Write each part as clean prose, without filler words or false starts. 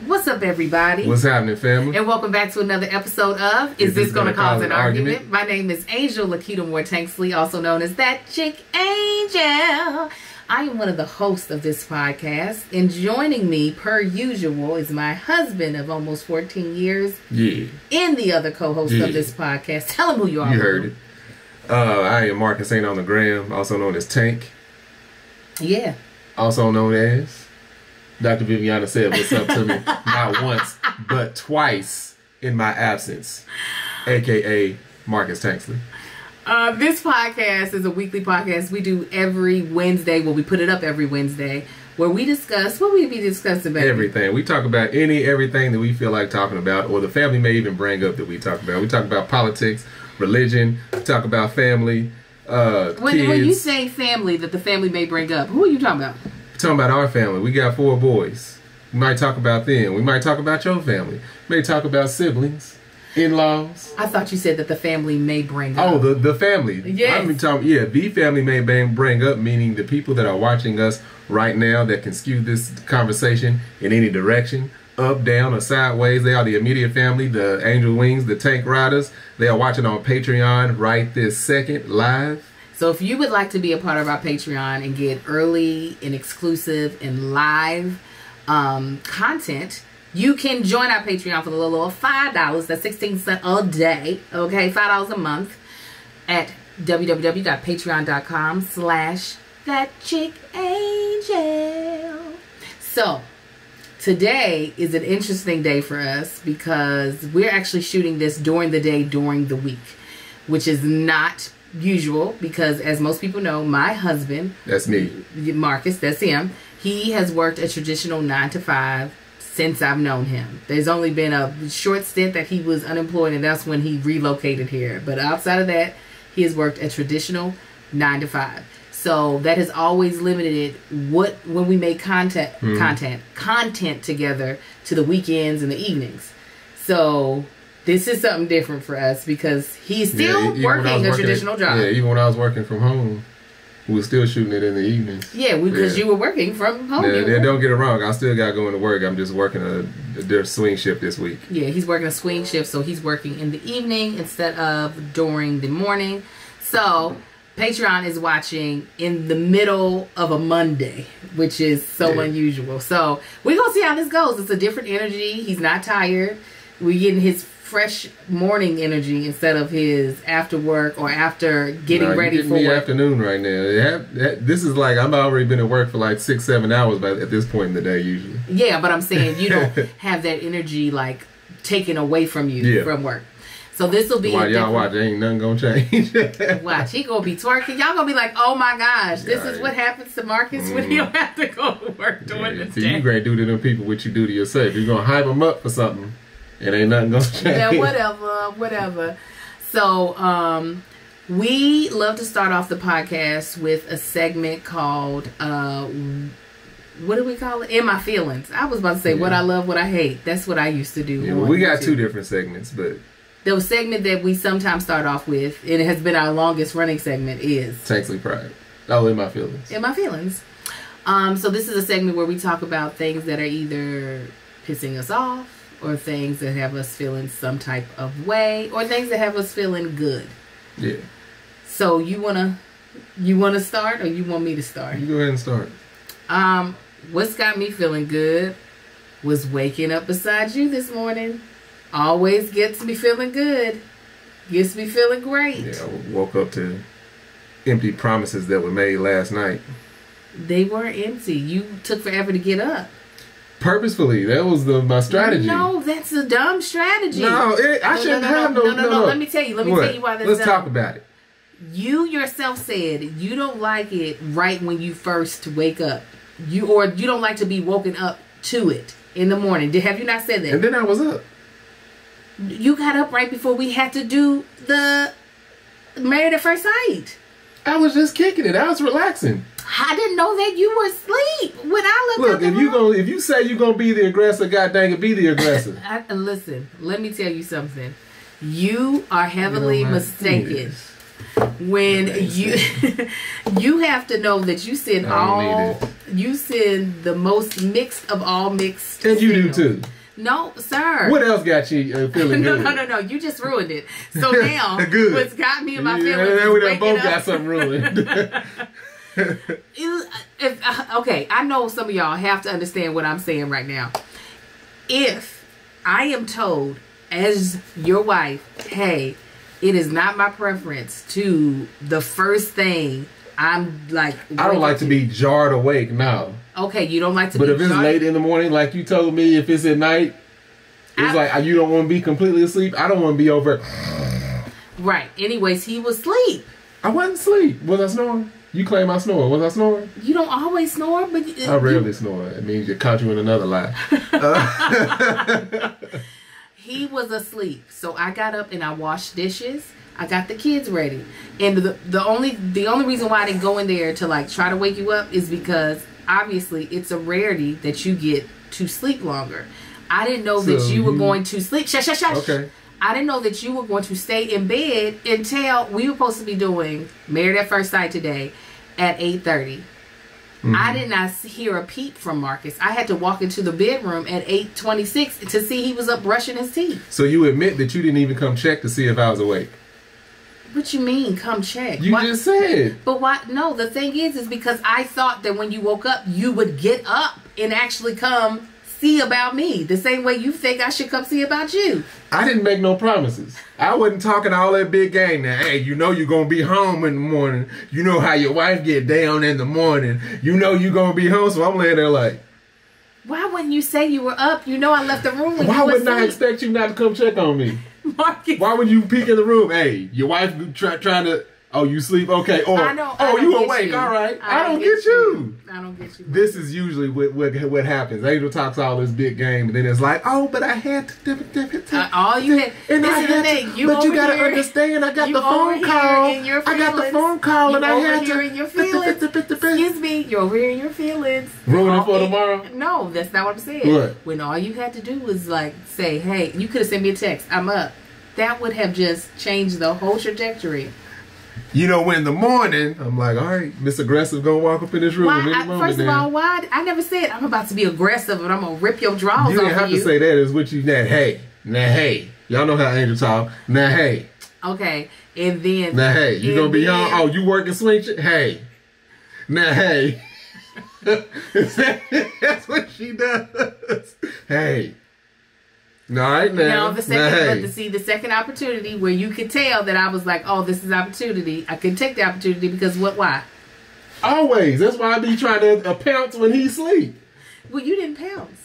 What's up, everybody? What's happening, family? And welcome back to another episode of Is This Gonna Cause an Argument? My name is Angel Lakita Moore Tanksley, also known as That Chick Angel. I am one of the hosts of this podcast, and joining me, per usual, is my husband of almost 14 years. Yeah. And the other co-host of this podcast. Tell him who you are. You heard it. I am Marcus Ain't on the Gram, also known as Tank. Yeah. Also known as Dr. Viviana said what's up to me not once, but twice in my absence, a.k.a. Marcus Tanksley. This podcast is a weekly podcast we do every Wednesday. Well, we put it up every Wednesday, where we discuss what we be discussing about. Everything. We talk about everything that we feel like talking about, or the family may even bring up that we talk about. We talk about politics, religion, we talk about family, kids. When you say family that the family may bring up, who are you talking about? We're talking about our family. We got 4 boys. We might talk about them. We might talk about your family. We may talk about siblings, in-laws. I thought you said that the family may bring up. Oh, the family. Yes. The family may bring up, meaning the people that are watching us right now that can skew this conversation in any direction, up, down, or sideways. They are the immediate family, the Angel Wings, the Tank Riders. They are watching on Patreon right this second, live. So if you would like to be a part of our Patreon and get early and exclusive and live content, you can join our Patreon for the little of $5. That's 16 cents a day. Okay, $5 a month at www.patreon.com/thatchickangel. So today is an interesting day for us because we're actually shooting this during the day, during the week, which is not usual because, as most people know, my husband, that's me, Marcus, that's him, he has worked a traditional 9-to-5 since I've known him. There's only been a short stint that he was unemployed, and that's when he relocated here. But outside of that, he has worked a traditional 9-to-5. So that has always limited when we make content together to the weekends and the evenings. So this is something different for us because he's still working a traditional job. Yeah, even when I was working from home, we were still shooting it in the evenings. Yeah, because you were working from home. Yeah, don't get it wrong. I still got going to work. I'm just working a swing shift this week. Yeah, he's working a swing shift, so he's working in the evening instead of during the morning. So Patreon is watching in the middle of a Monday, which is so unusual. So we're going to see how this goes. It's a different energy. He's not tired. We're getting his fresh morning energy instead of his after work or after getting ready for work. Afternoon right now. This is like I've already been at work for like 6-7 hours at this point in the day usually. Yeah, but I'm saying you don't have that energy like taken away from you from work. So this will be y'all watch. Ain't nothing gonna change. Watch, he gonna be twerking. Y'all gonna be like, oh my gosh, this is what happens to Marcus when he don't have to go to work during this day. You great do to them people what you do to yourself. You're gonna hype them up for something. It ain't nothing gonna change. Yeah, whatever. So, we love to start off the podcast with a segment called, what do we call it? In My Feelings. I was about to say what I love, what I hate. That's what I used to do. Yeah, we got 2 different segments, but the segment that we sometimes start off with, and it has been our longest running segment, is Tanksley Pride. Oh, In My Feelings. In My Feelings. So this is a segment where we talk about things that are either pissing us off, or things that have us feeling some type of way, or things that have us feeling good. Yeah. So you wanna start, or you want me to start? You go ahead and start. What's got me feeling good was waking up beside you this morning. Always gets me feeling good. Gets me feeling great. Yeah, I woke up to empty promises that were made last night. They weren't empty. You took forever to get up. Purposefully, that was my strategy. No, that's a dumb strategy. No, I shouldn't have no. Let me tell you why that's dumb. Let's talk about it. You yourself said you don't like it right when you first wake up. You don't like to be woken up to it in the morning. Have you not said that? And then I was up. You got up right before we had to do the Married at First Sight. I was just kicking it. I was relaxing. I didn't know that you were asleep when I looked. Look, if you say you're gonna be the aggressor, god dang it, be the aggressor. Listen, let me tell you something. You are heavily mistaken when you have to know that you send the most mixed of all mixed. And you signals. do too. No, sir. What else got you feeling No, good? no. You just ruined it. So now, Good. what's got me in my Yeah, feelings we is done both waking got up. something ruined. Okay, I know some of y'all have to understand what I'm saying right now. If I am told as your wife, hey, it is not my preference to the first thing I'm like. I don't like to be jarred awake. No. Okay, you don't like to But be if it's jarred- late in the morning, like you told me, if it's at night, it's like you don't want to be completely asleep. I don't want to be over. Right. Anyways, he was asleep. I wasn't asleep. Was I snoring? You claim I snore. Was I snoring? You don't always snore, but I rarely snore. It means you caught you in another lie. He was asleep, so I got up and I washed dishes. I got the kids ready, and the only reason why I didn't go in there to like try to wake you up is because obviously it's a rarity that you get to sleep longer. I didn't know that you were going to sleep. Shush. Okay. I didn't know that you were going to stay in bed until we were supposed to be doing Married at First Sight today at 8:30. I did not hear a peep from Marcus. I had to walk into the bedroom at 8:26 to see he was up brushing his teeth. So you admit that you didn't even come check to see if I was awake? What you mean, come check? You just said. But why? No, the thing is because I thought that when you woke up, you would get up and actually come see about me. The same way you think I should come see about you. I didn't make no promises. I wasn't talking all that big game now. Hey, you know you're going to be home in the morning. You know how your wife get down in the morning. You know you're going to be home, so I'm laying there like. Why wouldn't you say you were up? You know I left the room when Why you were wouldn't I asleep. expect you not to come check on me? Marcus. Why would you peek in the room? Hey, your wife trying to. Oh, you sleep? Okay. Or I don't you get awake? you. All right. I don't get you. I don't get you. This is usually what happens. Angel talks all this big game, and then it's like, oh, but I had to. All you had. And this I is the had thing. to, but you gotta understand. I got you the phone over here call. in your I got the feelings. phone call, and You I had over here to. in your feelings. Excuse me. You're over here in your feelings. Ruining for tomorrow? No, that's not what I'm saying. What? When all you had to do was like say, "Hey," you could have sent me a text. I'm up. That would have just changed the whole trajectory. You know, when in the morning, I'm like, all right, Miss Aggressive gonna walk up in this room. First of all, why? I never said I'm about to be aggressive and I'm gonna rip your drawers You off didn't have of to you. say that. It's what you now. Hey, y'all know how Angel talk. Now, hey, Okay, and then now, hey, you gonna be home? Oh, you working swing? Hey, now, hey. That's what she does. Hey. All right, now. the second, the second opportunity where you could tell that I was like, oh, this is opportunity. I could take the opportunity because why? Always. That's why I be trying to pounce when he sleep. Well, you didn't pounce.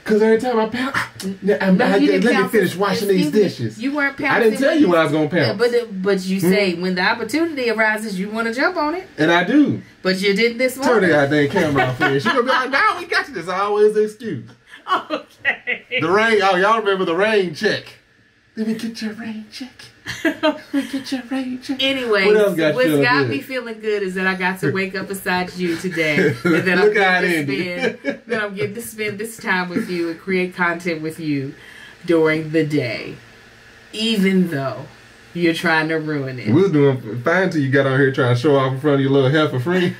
Because every time I pounce, let me finish washing these dishes. You weren't pouncing. I didn't tell you when I was going to pounce. But you say when the opportunity arises, you want to jump on it. And I do. But you did this Turn morning. the goddamn camera off here. She gonna be like, no, we got you. This always the excuse. Okay. The rain. Oh, y'all remember the rain check? Let me get your rain check. Let me get your rain check. Anyway, what got what's feeling got good? me feeling good is that I got to wake up beside you today, and then Look how it I'm getting to spend this time with you and create content with you during the day, even though you're trying to ruin it. We was doing fine till you got on here trying to show off in front of your little heifer free.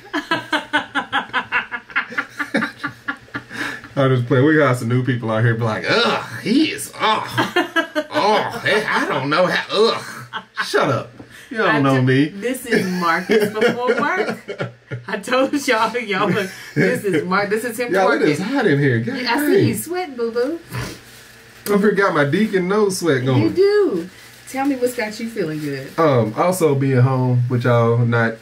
I just play. We got some new people out here be like, ugh, he is, hey, I don't know how, ugh. Shut up. You don't know me. This is Marcus before work. I told y'all, this is Mark. This is him Y'all, working. it is hot in here. God I dang. see you sweating, boo boo. I forgot my deacon nose sweat going. You do. Tell me what's got you feeling good. Also being home with y'all, not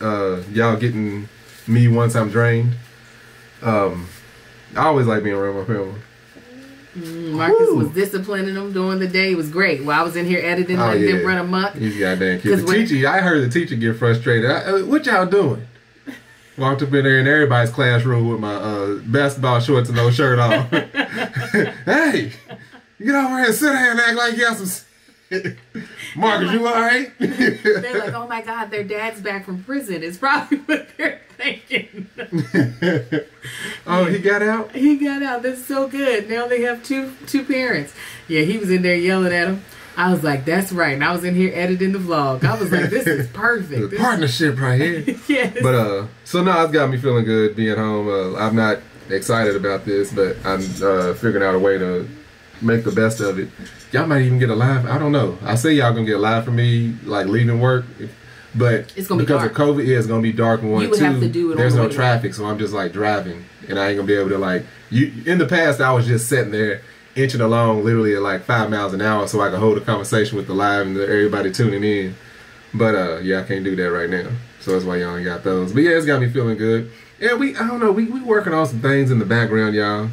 y'all getting me once I'm drained. I always like being around my family. Marcus was disciplining them during the day. It was great. While I was in here editing, letting them run amok. These goddamn kids. The teacher, I heard the teacher get frustrated. What y'all doing? Walked up in there in everybody's classroom with my basketball shorts and no shirt on. Hey, get over here and sit there and act like you got some. Marcus, you alright? They're like, oh my God, their dad's back from prison. It's probably what they're thinking. Oh, he got out? He got out. That's so good. Now they have two parents. Yeah, he was in there yelling at him. I was like, that's right. And I was in here editing the vlog. I was like, this is perfect. The partnership right here. Yes. But so now it's got me feeling good being home. I've not excited about this, but I'm figuring out a way to make the best of it. Y'all might even get a live. I don't know. I say y'all gonna get a live from me, like leaving work, but it's gonna be because dark. of COVID, yeah, it's gonna be dark. And one, you would two, have to do it. there's on the no way traffic, so I'm just like driving, and I ain't gonna be able to like. You in the past, I was just sitting there inching along, literally at like 5 miles an hour, so I could hold a conversation with the live and everybody tuning in. But yeah, I can't do that right now, so that's why y'all ain't got those. But yeah, it's got me feeling good. Yeah, I don't know, we working on some things in the background, y'all.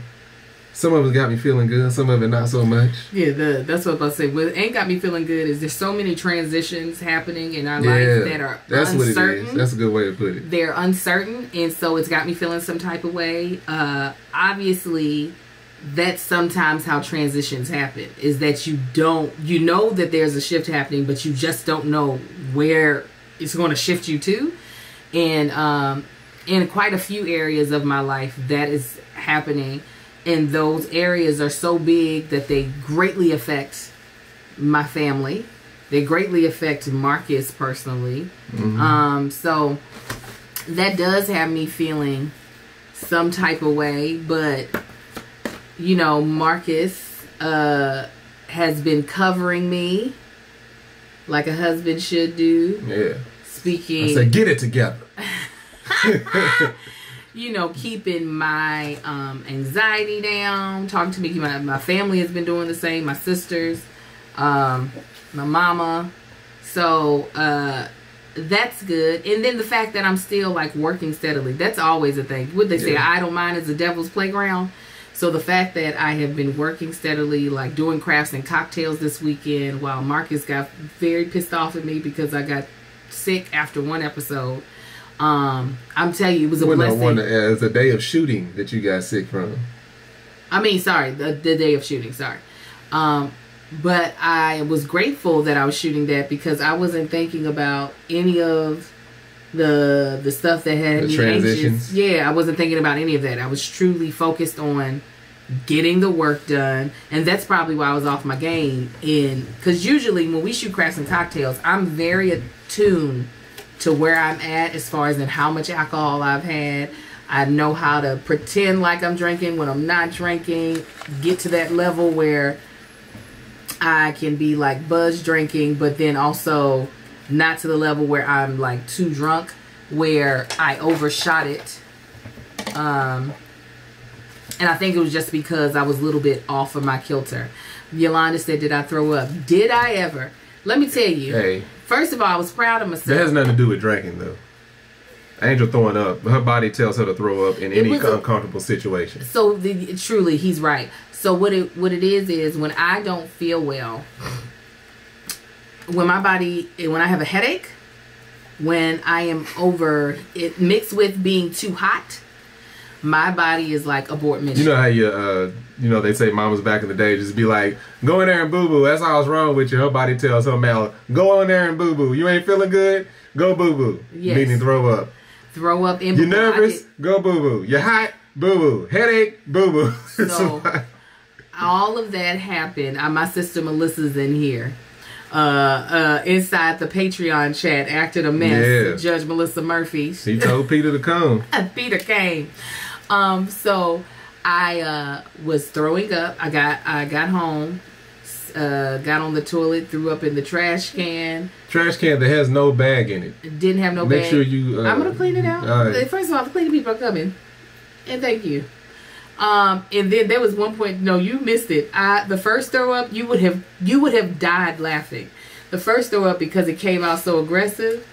Some of it got me feeling good, some of it not so much. Yeah, that's what I was about to say. What ain't got me feeling good is there's so many transitions happening in our life that are that's uncertain. what it is. That's a good way to put it. They're uncertain, and so it's got me feeling some type of way. Obviously, that's sometimes how transitions happen, is that you know that there's a shift happening, but you just don't know where it's going to shift you to. And in quite a few areas of my life, that is happening. And those areas are so big that they greatly affect my family. They greatly affect Marcus personally. Mm-hmm. So that does have me feeling some type of way. But, you know, Marcus has been covering me like a husband should do. Yeah. Speaking. I said, get it together. You know, keeping my anxiety down, talking to me. My family has been doing the same. My sisters, my mama. So that's good. And then the fact that I'm still like working steadily. That's always a thing. What they say, idle mind is the devil's playground. So the fact that I have been working steadily, like doing crafts and cocktails this weekend, while Marcus got very pissed off at me because I got sick after one episode. I'm telling you, it was a blessing. It was a day of shooting that you got sick from. I mean, sorry, the day of shooting, sorry. But I was grateful that I was shooting that because I wasn't thinking about any of the stuff that had me anxious. Yeah, I wasn't thinking about any of that. I was truly focused on getting the work done, and that's probably why I was off my game. Because usually when we shoot crafts and cocktails, I'm very attuned to where I'm at as far as in how much alcohol I've had. I know how to pretend like I'm drinking when I'm not drinking, get to that level where I can be like buzz drinking, but then also not to the level where I'm like too drunk where I overshot it. And I think it was just because I was a little bit off of my kilter. Yolanda said, did I throw up? Did I ever? Let me tell you. Hey. First of all, I was proud of myself. That has nothing to do with drinking, though. Angel throwing up. Her body tells her to throw up in any uncomfortable situation. So, truly, he's right. So, what it is when I don't feel well, when I have a headache, when I am it mixed with being too hot, my body is like abort mission. You know how they say mamas back in the day just be like, go in there and boo boo. That's all's wrong with you. Her body tells her mouth, go in there and boo boo. You ain't feeling good? Go boo boo. Yes. Meaning throw up. Throw up. You're nervous? Go boo boo. You're hot? Boo boo. Headache? Boo boo. So all of that happened. My sister Melissa's in here. Inside the Patreon chat, acted a mess. Yeah. Judge Melissa Murphy. He told Peter to come. Peter came. So I was throwing up. I got home, got on the toilet, threw up in the trash can. Trash can that has no bag in it. Didn't have no bag. Make sure you. I'm gonna clean it out. Right. First of all, the cleaning people are coming, and thank you. And then there was one point. No, you missed it. The first throw up, you would have died laughing. The first throw up, because it came out so aggressive,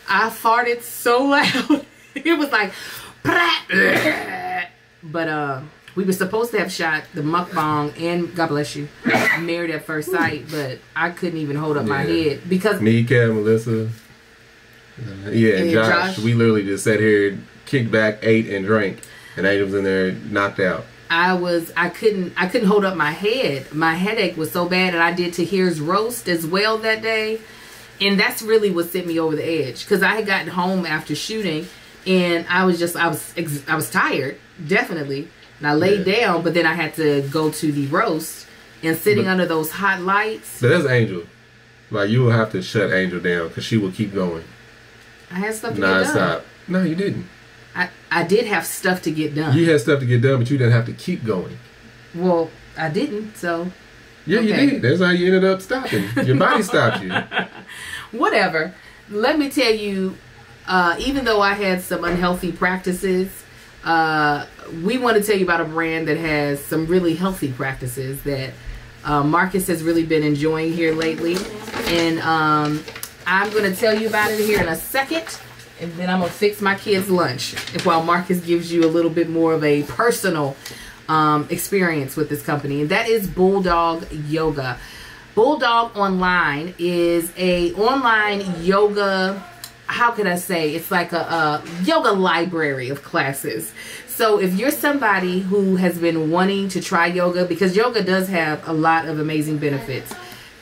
I farted so loud. It was like, but we were supposed to have shot the mukbang and God bless you, Married at First Sight, but I couldn't even hold up my head because me, Kev, Melissa, and Josh, we literally just sat here, kicked back, ate, and drank. And Angel was in there knocked out. I couldn't hold up my head. My headache was so bad, and I did Tahir's roast as well that day. And that's really what sent me over the edge, because I had gotten home after shooting, and I was tired, definitely. And I laid down, but then I had to go to the roast, and sitting under those hot lights. But that's Angel. Like, you will have to shut Angel down, because she will keep going. I had stuff to get done. No, you didn't. I did have stuff to get done. You had stuff to get done, but you didn't have to keep going. Well, I didn't, so... Yeah, okay. You did. That's how you ended up stopping. Your body stopped you. Whatever. Let me tell you, even though I had some unhealthy practices, we want to tell you about a brand that has some really healthy practices that Marcus has really been enjoying here lately. And I'm going to tell you about it here in a second. And then I'm going to fix my kids' lunch while Marcus gives you a little bit more of a personal experience with this company. And that is Bulldog Yoga. Bulldog Online is a online yoga, how can I say, it's like a yoga library of classes. So if you're somebody who has been wanting to try yoga, because yoga does have a lot of amazing benefits,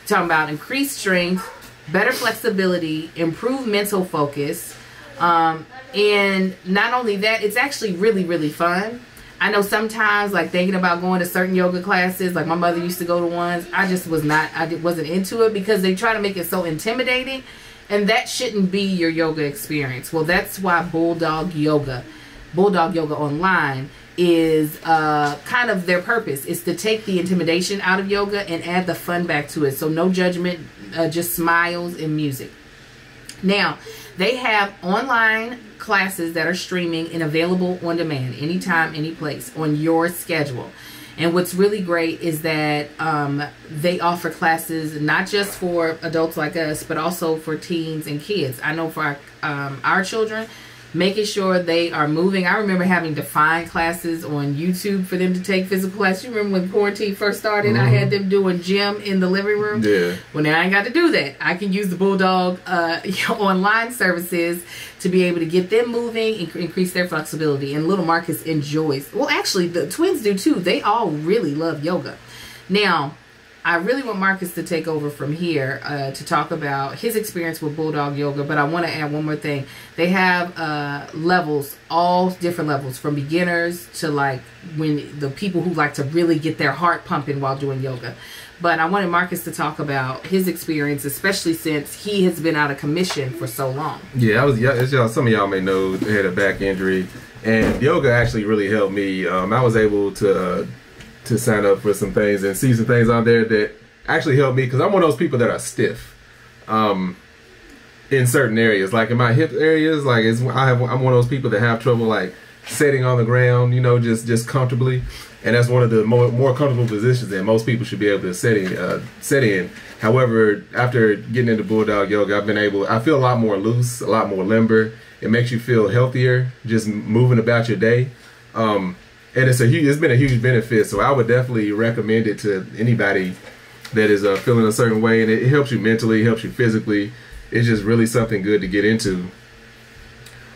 talking about increased strength, better flexibility, improved mental focus, and not only that, it's actually really, really fun. I know sometimes, like, thinking about going to certain yoga classes, like my mother used to go to ones, I wasn't into it because they try to make it so intimidating, and that shouldn't be your yoga experience. Well, that's why Bulldog Yoga Online is kind of their purpose is to take the intimidation out of yoga and add the fun back to it. So no judgment, just smiles and music. Now, they have online classes that are streaming and available on demand, anytime, any place, on your schedule. And what's really great is that they offer classes not just for adults like us, but also for teens and kids. I know for our children, making sure they are moving. I remember having to find classes on YouTube for them to take physical class. You remember when quarantine first started, I had them doing gym in the living room? Yeah. Well, now I ain't got to do that. I can use the Bulldog online services to be able to get them moving and increase their flexibility. And little Marcus enjoys. Well, actually, the twins do too. They all really love yoga. Now, I really want Marcus to take over from here to talk about his experience with Bulldog Yoga, but I want to add one more thing. They have levels, all different levels, from beginners to like when the people who like to really get their heart pumping while doing yoga. But I wanted Marcus to talk about his experience, especially since he has been out of commission for so long. Yeah, as y'all, some of y'all may know, I had a back injury, and yoga actually really helped me. I was able to sign up for some things and see some things on there that actually helped me, because I'm one of those people that are stiff in certain areas, like in my hip areas. Like I'm one of those people that have trouble like sitting on the ground, you know, just comfortably, and that's one of the more comfortable positions that most people should be able to sit in. However, after getting into Bulldog Yoga, I feel a lot more loose, a lot more limber. It makes you feel healthier just moving about your day. And it's been a huge benefit, so I would definitely recommend it to anybody that is feeling a certain way. And it helps you mentally, helps you physically. It's just really something good to get into.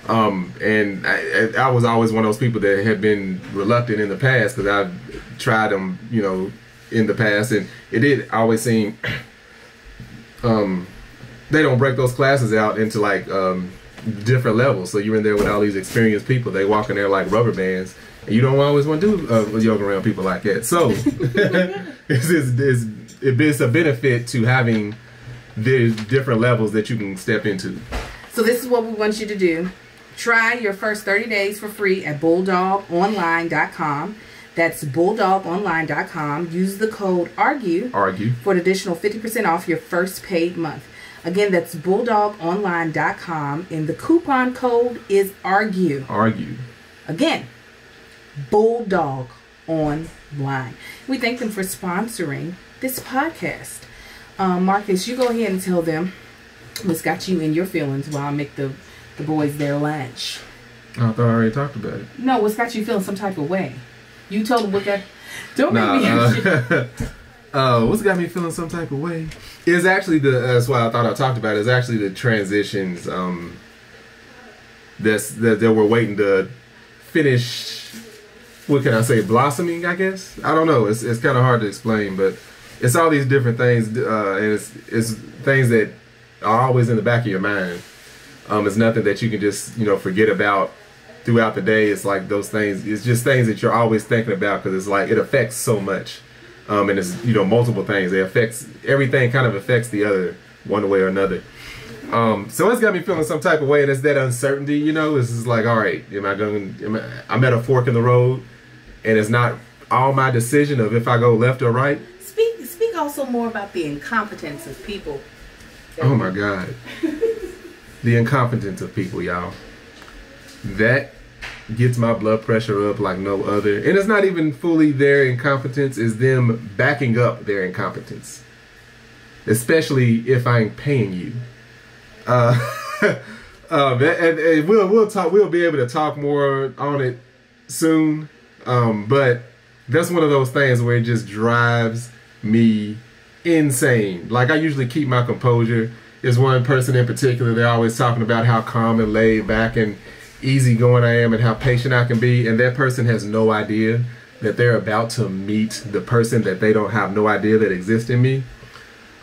And I was always one of those people that had been reluctant in the past, because I've tried them, you know, in the past, and it did always seem they don't break those classes out into like different levels. So you're in there with all these experienced people. They walk in there like rubber bands. You don't always want to do yoga around people like that. So it's a benefit to having the different levels that you can step into. So this is what we want you to do. Try your first 30 days for free at bulldogonline.com. That's bulldogonline.com. Use the code ARGUE for an additional 50% off your first paid month. Again, that's bulldogonline.com, and the coupon code is ARGUE. Again, Bulldog Online. We thank them for sponsoring this podcast. Marcus, you go ahead and tell them what's got you in your feelings while I make the boys their lunch. I thought I already talked about it. No, what's got you feeling some type of way? You told them what got... Don't make me... what's got me feeling some type of way is actually that's why I thought I talked about it, is actually the transitions that we're waiting to finish. What can I say? Blossoming, I guess. I don't know. It's kind of hard to explain, but it's all these different things, and it's things that are always in the back of your mind. It's nothing that you can just forget about throughout the day. It's like those things. It's just things that you're always thinking about, because it's like it affects so much, and it's multiple things. It affects everything. Kind of affects the other one way or another. So it's got me feeling some type of way, and it's that uncertainty, you know. It's just like, all right, I'm at a fork in the road, and it's not all my decision of if I go left or right. Speak also more about the incompetence of people. Oh my God. The incompetence of people, y'all. That gets my blood pressure up like no other. And it's not even fully their incompetence, it's them backing up their incompetence. Especially if I ain't paying you. And we'll be able to talk more on it soon. But that's one of those things where it just drives me insane. Like, I usually keep my composure. There's one person in particular, they're always talking about how calm and laid back and easygoing I am and how patient I can be, and that person has no idea that they're about to meet the person that they don't have no idea that exists in me.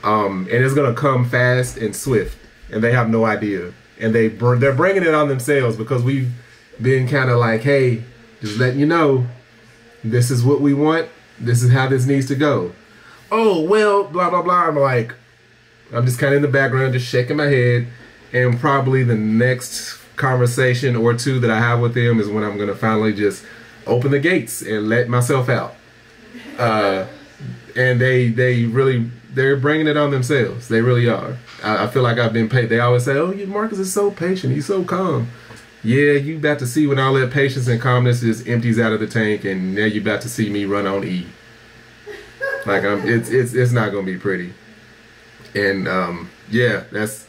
And it's gonna come fast and swift, and they have no idea, and they're bringing it on themselves because we've been kind of like, hey, just letting you know, this is what we want, this is how this needs to go. Oh well, blah blah blah. I'm just kind of in the background, just shaking my head, and probably the next conversation or two that I have with them is when I'm gonna finally just open the gates and let myself out. And they're bringing it on themselves. They really are. I feel like I've been paid. They always say, "Oh, Marcus is so patient. He's so calm." Yeah, you about to see when all that patience and calmness just empties out of the tank, and now you about to see me run on E. Like it's not gonna be pretty. And yeah, that's.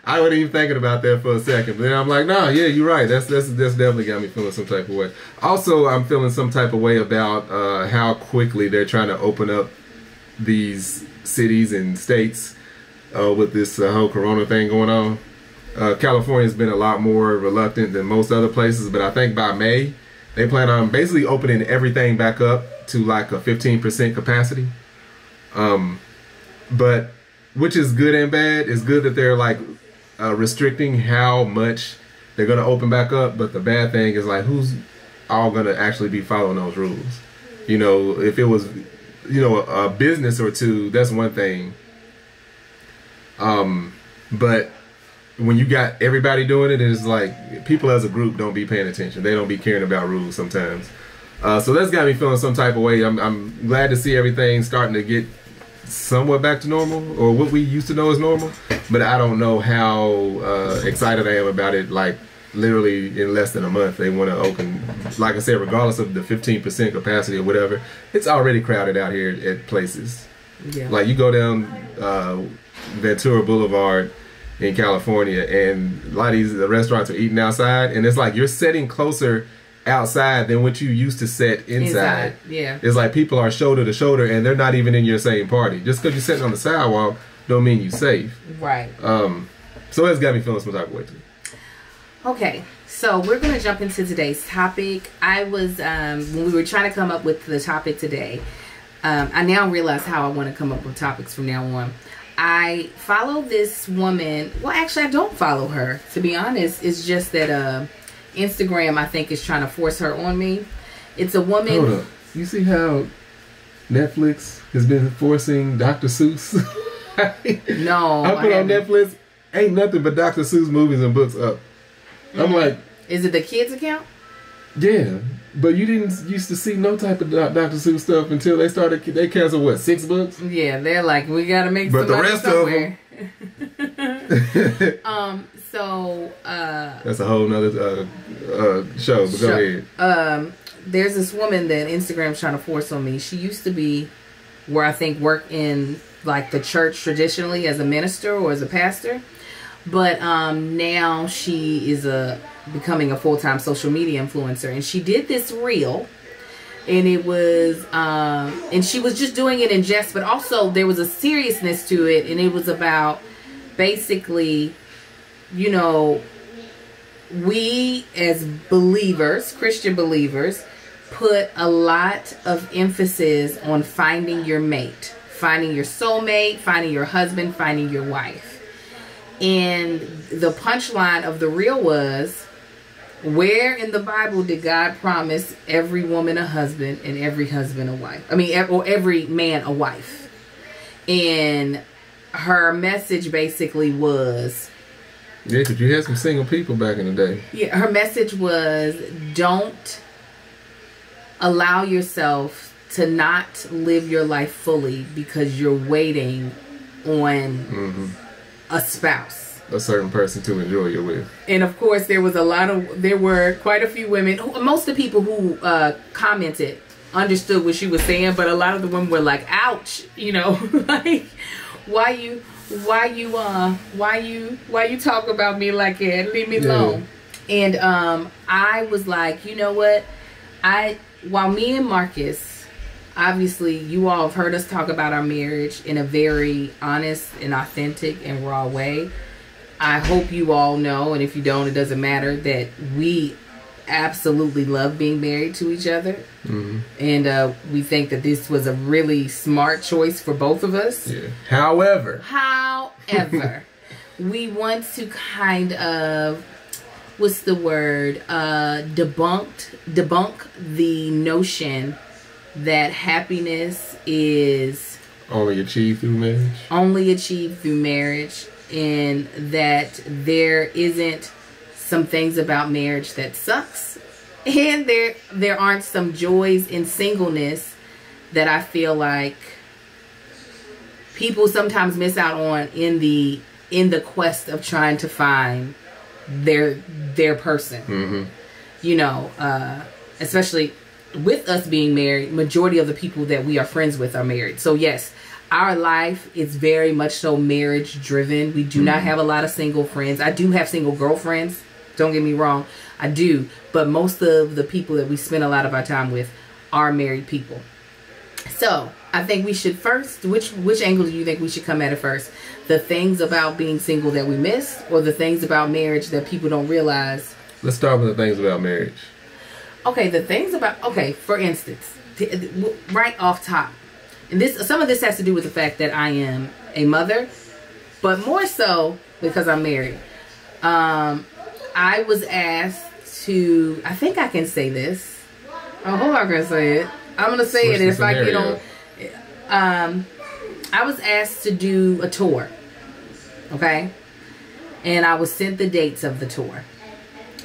I wasn't even thinking about that for a second, but then I'm like, nah, yeah, you're right. That's definitely got me feeling some type of way. Also, I'm feeling some type of way about how quickly they're trying to open up these cities and states with this whole corona thing going on. California's been a lot more reluctant than most other places, but I think by May, they plan on basically opening everything back up to like a 15% capacity. But which is good and bad. It's good that they're like restricting how much they're going to open back up, but the bad thing is like who's all going to actually be following those rules. You know, if it was, you know, a business or two, that's one thing. But when you got everybody doing it, it's like people as a group don't be paying attention. They don't be caring about rules sometimes. So that's got me feeling some type of way. I'm glad to see everything starting to get somewhat back to normal, or what we used to know as normal, but I don't know how excited I am about it. Like literally in less than a month they want to open, like I said, regardless of the 15% capacity or whatever, it's already crowded out here at places. Yeah. Like you go down Ventura Boulevard in California and a lot of these restaurants are eating outside, and it's like you're sitting closer outside than what you used to set inside. Yeah, it's like people are shoulder to shoulder and they're not even in your same party. Just because you're sitting on the sidewalk don't mean you're safe. Right. So it's got me feeling some type of way too. Okay, so we're gonna jump into today's topic. I was when we were trying to come up with the topic today, I now realize how I want to come up with topics from now on. I follow this woman. Well, actually I don't follow her, to be honest. It's just that Instagram, I think, is trying to force her on me. It's a woman. Hold up. You see how Netflix has been forcing Dr. Seuss? No. I put on Netflix, ain't nothing but Dr. Seuss movies and books up. I'm like, is it the kids account? Yeah, but you didn't used to see no type of Dr. Seuss stuff until they canceled what, 6 books? Yeah, they're like, we gotta make some money somewhere. So that's a whole nother show, but go ahead. There's this woman that Instagram's trying to force on me. She used to be where I think work in like the church traditionally as a minister or as a pastor, but now she is becoming a full-time social media influencer, and she did this reel, and it was and she was just doing it in jest, but also there was a seriousness to it, and it was about basically, you know, we as believers, Christian believers, put a lot of emphasis on finding your mate, finding your soulmate, finding your husband, finding your wife. And the punchline of the reel was, where in the Bible did God promise every woman a husband and every husband a wife? I mean, or every man a wife? And her message basically was, Yeah, because you had some single people back in the day. yeah, her message was, don't allow yourself to not live your life fully because you're waiting on a spouse, a certain person to enjoy you with. And of course, there were quite a few women. Most of the people who commented understood what she was saying, but a lot of the women were like, "Ouch!" You know, like, why you talk about me like that? Leave me alone. And I was like, you know what? While me and Marcus, obviously, you all have heard us talk about our marriage in a very honest and authentic and raw way. I hope you all know, and if you don't, it doesn't matter, that we absolutely love being married to each other. And we think that this was a really smart choice for both of us. Yeah. However, we want to kind of, what's the word, debunk the notion that happiness is only achieved through marriage, and that there isn't some things about marriage that sucks, and there aren't some joys in singleness that I feel like people sometimes miss out on in the quest of trying to find their person. You know, especially with us being married, majority of the people that we are friends with are married. So yes, our life is very much so marriage driven. We do not have a lot of single friends. I do have single girlfriends. Don't get me wrong. I do. But most of the people that we spend a lot of our time with are married people. So I think we should first, which angle do you think we should come at it first? The things about being single that we miss, or the things about marriage that people don't realize? Let's start with the things about marriage. Okay, for instance, right off top, and some of this has to do with the fact that I am a mother, but more so because I'm married. I was asked to, I think I can say this. I hope I can say it. I'm going to say it if I get on. I was asked to do a tour. Okay? And I was sent the dates of the tour.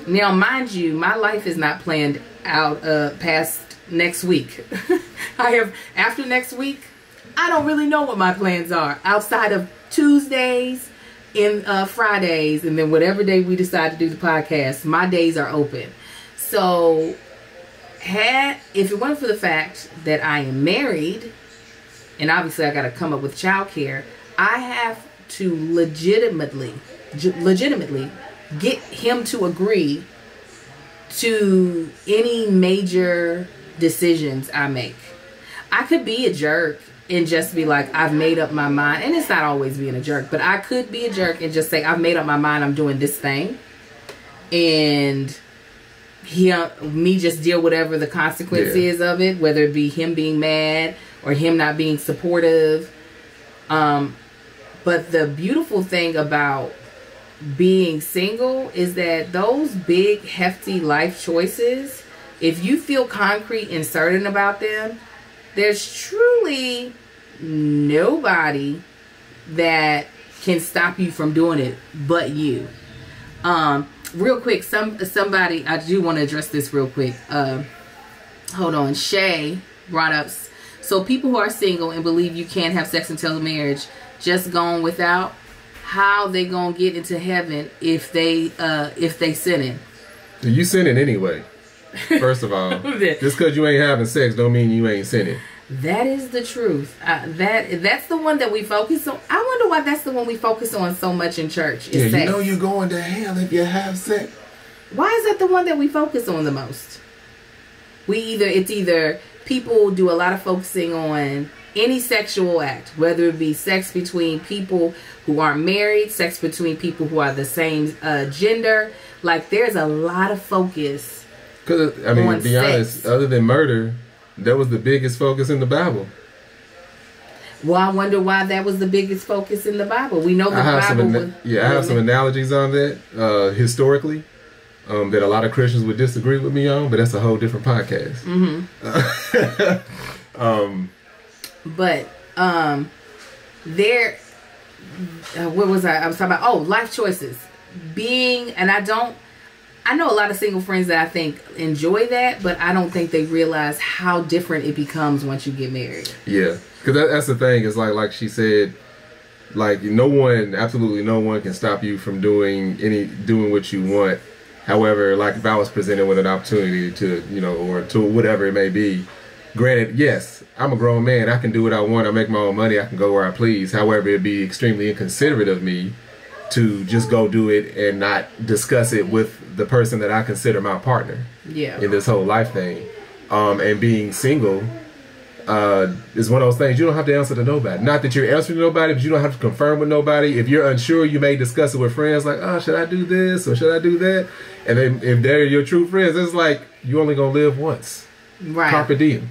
Now, mind you, my life is not planned out past next week. After next week, I don't really know what my plans are outside of Tuesdays and Fridays, and then whatever day we decide to do the podcast, my days are open. So if it weren't for the fact that I am married, and obviously I got to come up with childcare, I have to legitimately get him to agree to any major decisions I make. I could be a jerk and just be like, I've made up my mind. And it's not always being a jerk, but I could be a jerk and just say, I've made up my mind, I'm doing this thing. And me just deal whatever the consequence is of it, whether it be him being mad or him not being supportive. But the beautiful thing about being single is that those big, hefty life choices, if you feel concrete and certain about them, there's truly nobody that can stop you from doing it but you. Real quick, somebody, I do want to address this real quick. Hold on. Shay brought up, so people who are single and believe you can't have sex until marriage, just going without, how they gonna get into heaven if they sinning? You sinning anyway. First of all, just because you ain't having sex don't mean you ain't sinning. That is the truth. That's the one that we focus on. I wonder why that's the one we focus on so much in church. Is sex. You know you're going to hell if you have sex. Why is that the one that we focus on the most? It's either people do a lot of focusing on any sexual act, whether it be sex between people who aren't married, sex between people who are the same gender. Like, there's a lot of focus. Because, I mean, to be honest, other than murder, that was the biggest focus in the Bible. Well, I wonder why that was the biggest focus in the Bible. We know the Bible. I have some analogies on that historically that a lot of Christians would disagree with me on, but that's a whole different podcast. But there, what was I was talking about? Oh, life choices. I know a lot of single friends that I think enjoy that, but I don't think they realize how different it becomes once you get married. Yeah, because that's the thing. Is like she said, like absolutely no one can stop you from doing what you want. However, like if I was presented with an opportunity to, or to whatever it may be, granted, yes, I'm a grown man. I can do what I want. I make my own money. I can go where I please. However, it'd be extremely inconsiderate of me to just go do it and not discuss it with the person that I consider my partner. Yeah. In this whole life thing. And being single is one of those things you don't have to answer to nobody. Not that you're answering to nobody, but you don't have to confirm with nobody. If you're unsure, you may discuss it with friends like, oh, should I do this or should I do that? And then if they're your true friends, it's like you only gonna live once. Right. Carpe diem.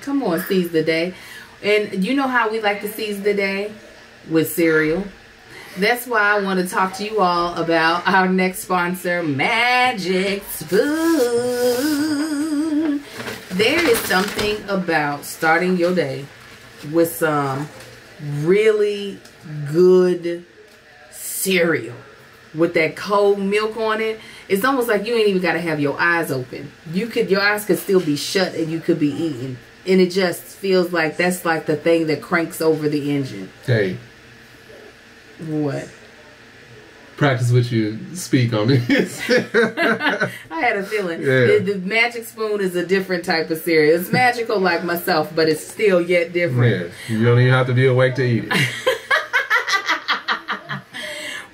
Come on, seize the day. And you know how we like to seize the day? With cereal. That's why I want to talk to you all about our next sponsor, Magic Spoon. There is something about starting your day with some really good cereal with that cold milk on it. It's almost like you ain't even got to have your eyes open. Your eyes could still be shut and you could be eating. And it just feels like that's like the thing that cranks over the engine. Hey. What? Practice what you speak on this. I had a feeling. Yeah. The Magic Spoon is a different type of cereal. It's magical like myself, but it's still yet different. Yeah. You don't even have to be awake to eat it.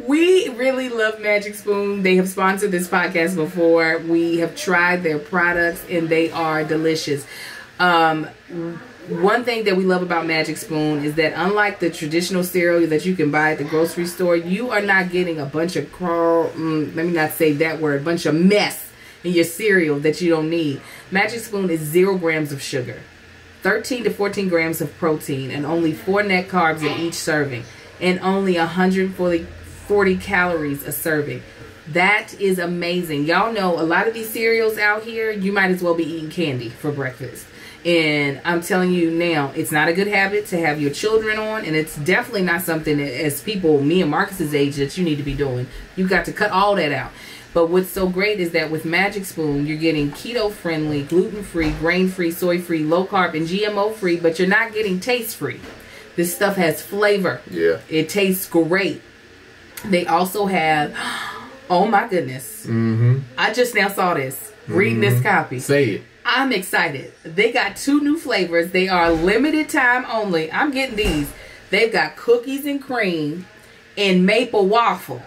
We really love Magic Spoon. They have sponsored this podcast before. We have tried their products and they are delicious. One thing that we love about Magic Spoon is that unlike the traditional cereal that you can buy at the grocery store, you are not getting a bunch of bunch of mess in your cereal that you don't need. Magic Spoon is 0 grams of sugar, 13 to 14 grams of protein, and only 4 net carbs in each serving, and only 140 calories a serving. That is amazing. Y'all know a lot of these cereals out here, you might as well be eating candy for breakfast. And I'm telling you now, it's not a good habit to have your children on, and it's definitely not something that, as people, me and Marcus's age, that you need to be doing. You've got to cut all that out. But what's so great is that with Magic Spoon, you're getting keto-friendly, gluten-free, grain-free, soy-free, low-carb, and GMO-free, but you're not getting taste-free. This stuff has flavor. Yeah. It tastes great. They also have, oh my goodness. Mm-hmm. I just now saw this, reading this copy. Say it. I'm excited. They got 2 new flavors. They are limited time only. I'm getting these. They've got cookies and cream and maple waffle.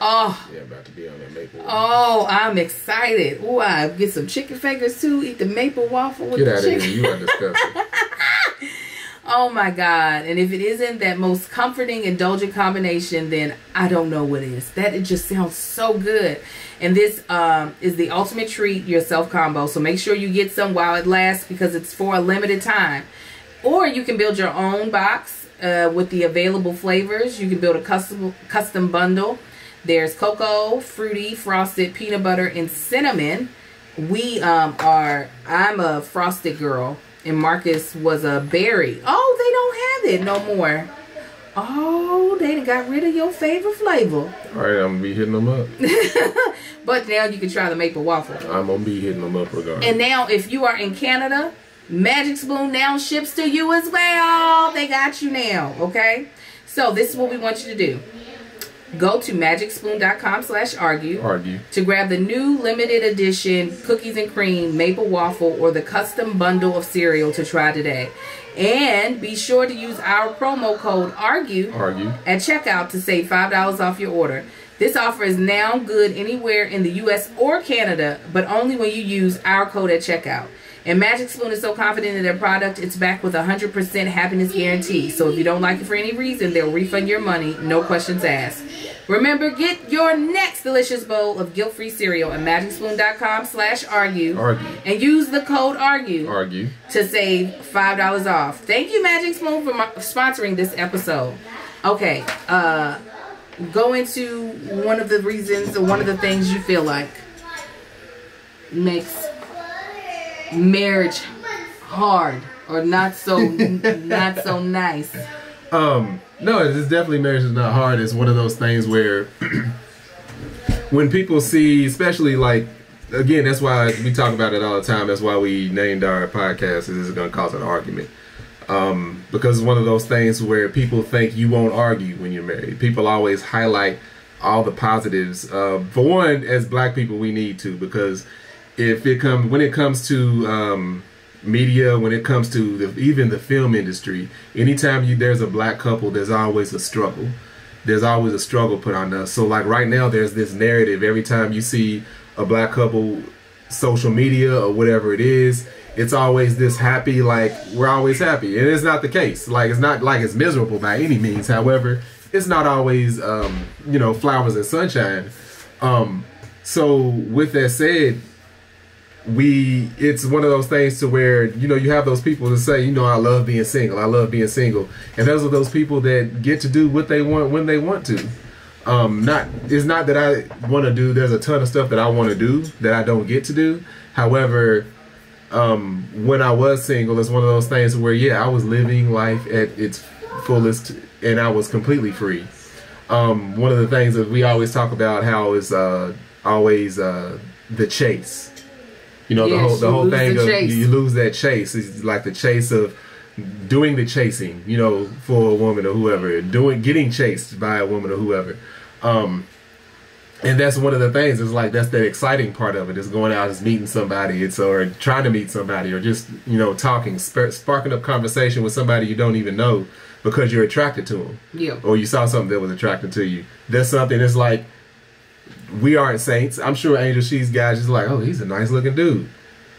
Oh. Yeah, about to be on that maple waffle. Oh, I'm excited. Ooh, I get some chicken fingers too. Eat the maple waffle with the chicken. Get out of here. You are disgusting. Oh my God. And if it isn't that most comforting, indulgent combination, then I don't know what is. It just sounds so good. And this is the ultimate treat yourself combo. So make sure you get some while it lasts because it's for a limited time. Or you can build your own box with the available flavors. You can build a custom bundle. There's cocoa, fruity, frosted, peanut butter, and cinnamon. I'm a frosted girl. And Marcus was a berry. Oh, they don't have it no more. Oh, they got rid of your favorite flavor. All right, I'm going to be hitting them up. But now you can try the maple waffle. I'm going to be hitting them up regardless. And now if you are in Canada, Magic Spoon now ships to you as well. They got you now, okay? So this is what we want you to do. Go to magicspoon.com/argue to grab the new limited edition cookies and cream maple waffle or the custom bundle of cereal to try today. And be sure to use our promo code ARGUE at checkout to save $5 off your order. This offer is now good anywhere in the U.S. or Canada, but only when you use our code at checkout. And Magic Spoon is so confident in their product, it's backed with a 100% happiness guarantee. So if you don't like it for any reason, they'll refund your money, no questions asked. Remember, get your next delicious bowl of guilt-free cereal at magicspoon.com/argue and use the code ARGUE to save $5 off. Thank you, Magic Spoon, for sponsoring this episode. Okay, go into one of the reasons or one of the things you feel like makes marriage hard or not so nice. No, it's definitely marriage is not hard. It's one of those things where when people see, especially like, again, that's why we talk about it all the time. That's why we named our podcast. This is going to cause an argument. Because it's one of those things where people think you won't argue when you're married. People always highlight all the positives. For one, as black people, we need to, because when it comes to media, when it comes to even the film industry, anytime there's a black couple, there's always a struggle. There's always a struggle put on us. So like right now, there's this narrative. Every time you see a black couple, social media or whatever it is, it's always this happy, like we're always happy. And it's not the case. Like it's not like it's miserable by any means. However, it's not always, flowers and sunshine. So with that said, it's one of those things to where, you have those people that say, I love being single. I love being single. And those are those people that get to do what they want when they want to. It's not that I want to do, there's a ton of stuff that I want to do that I don't get to do. However, when I was single, it's one of those things where, I was living life at its fullest and I was completely free. One of the things that we always talk about how is always the chase. The whole thing of you lose that chase. It's like the chase of doing the chasing, for a woman or whoever, getting chased by a woman or whoever. And that's one of the things. It's like that's the exciting part of it. Is going out, is meeting somebody, or trying to meet somebody, or just talking, sparking up conversation with somebody you don't even know because you're attracted to them. Yeah. Or you saw something that was attracted to you. That's something. It's like, we aren't saints. I'm sure Angel, she's guys just like, oh, he's a nice looking dude.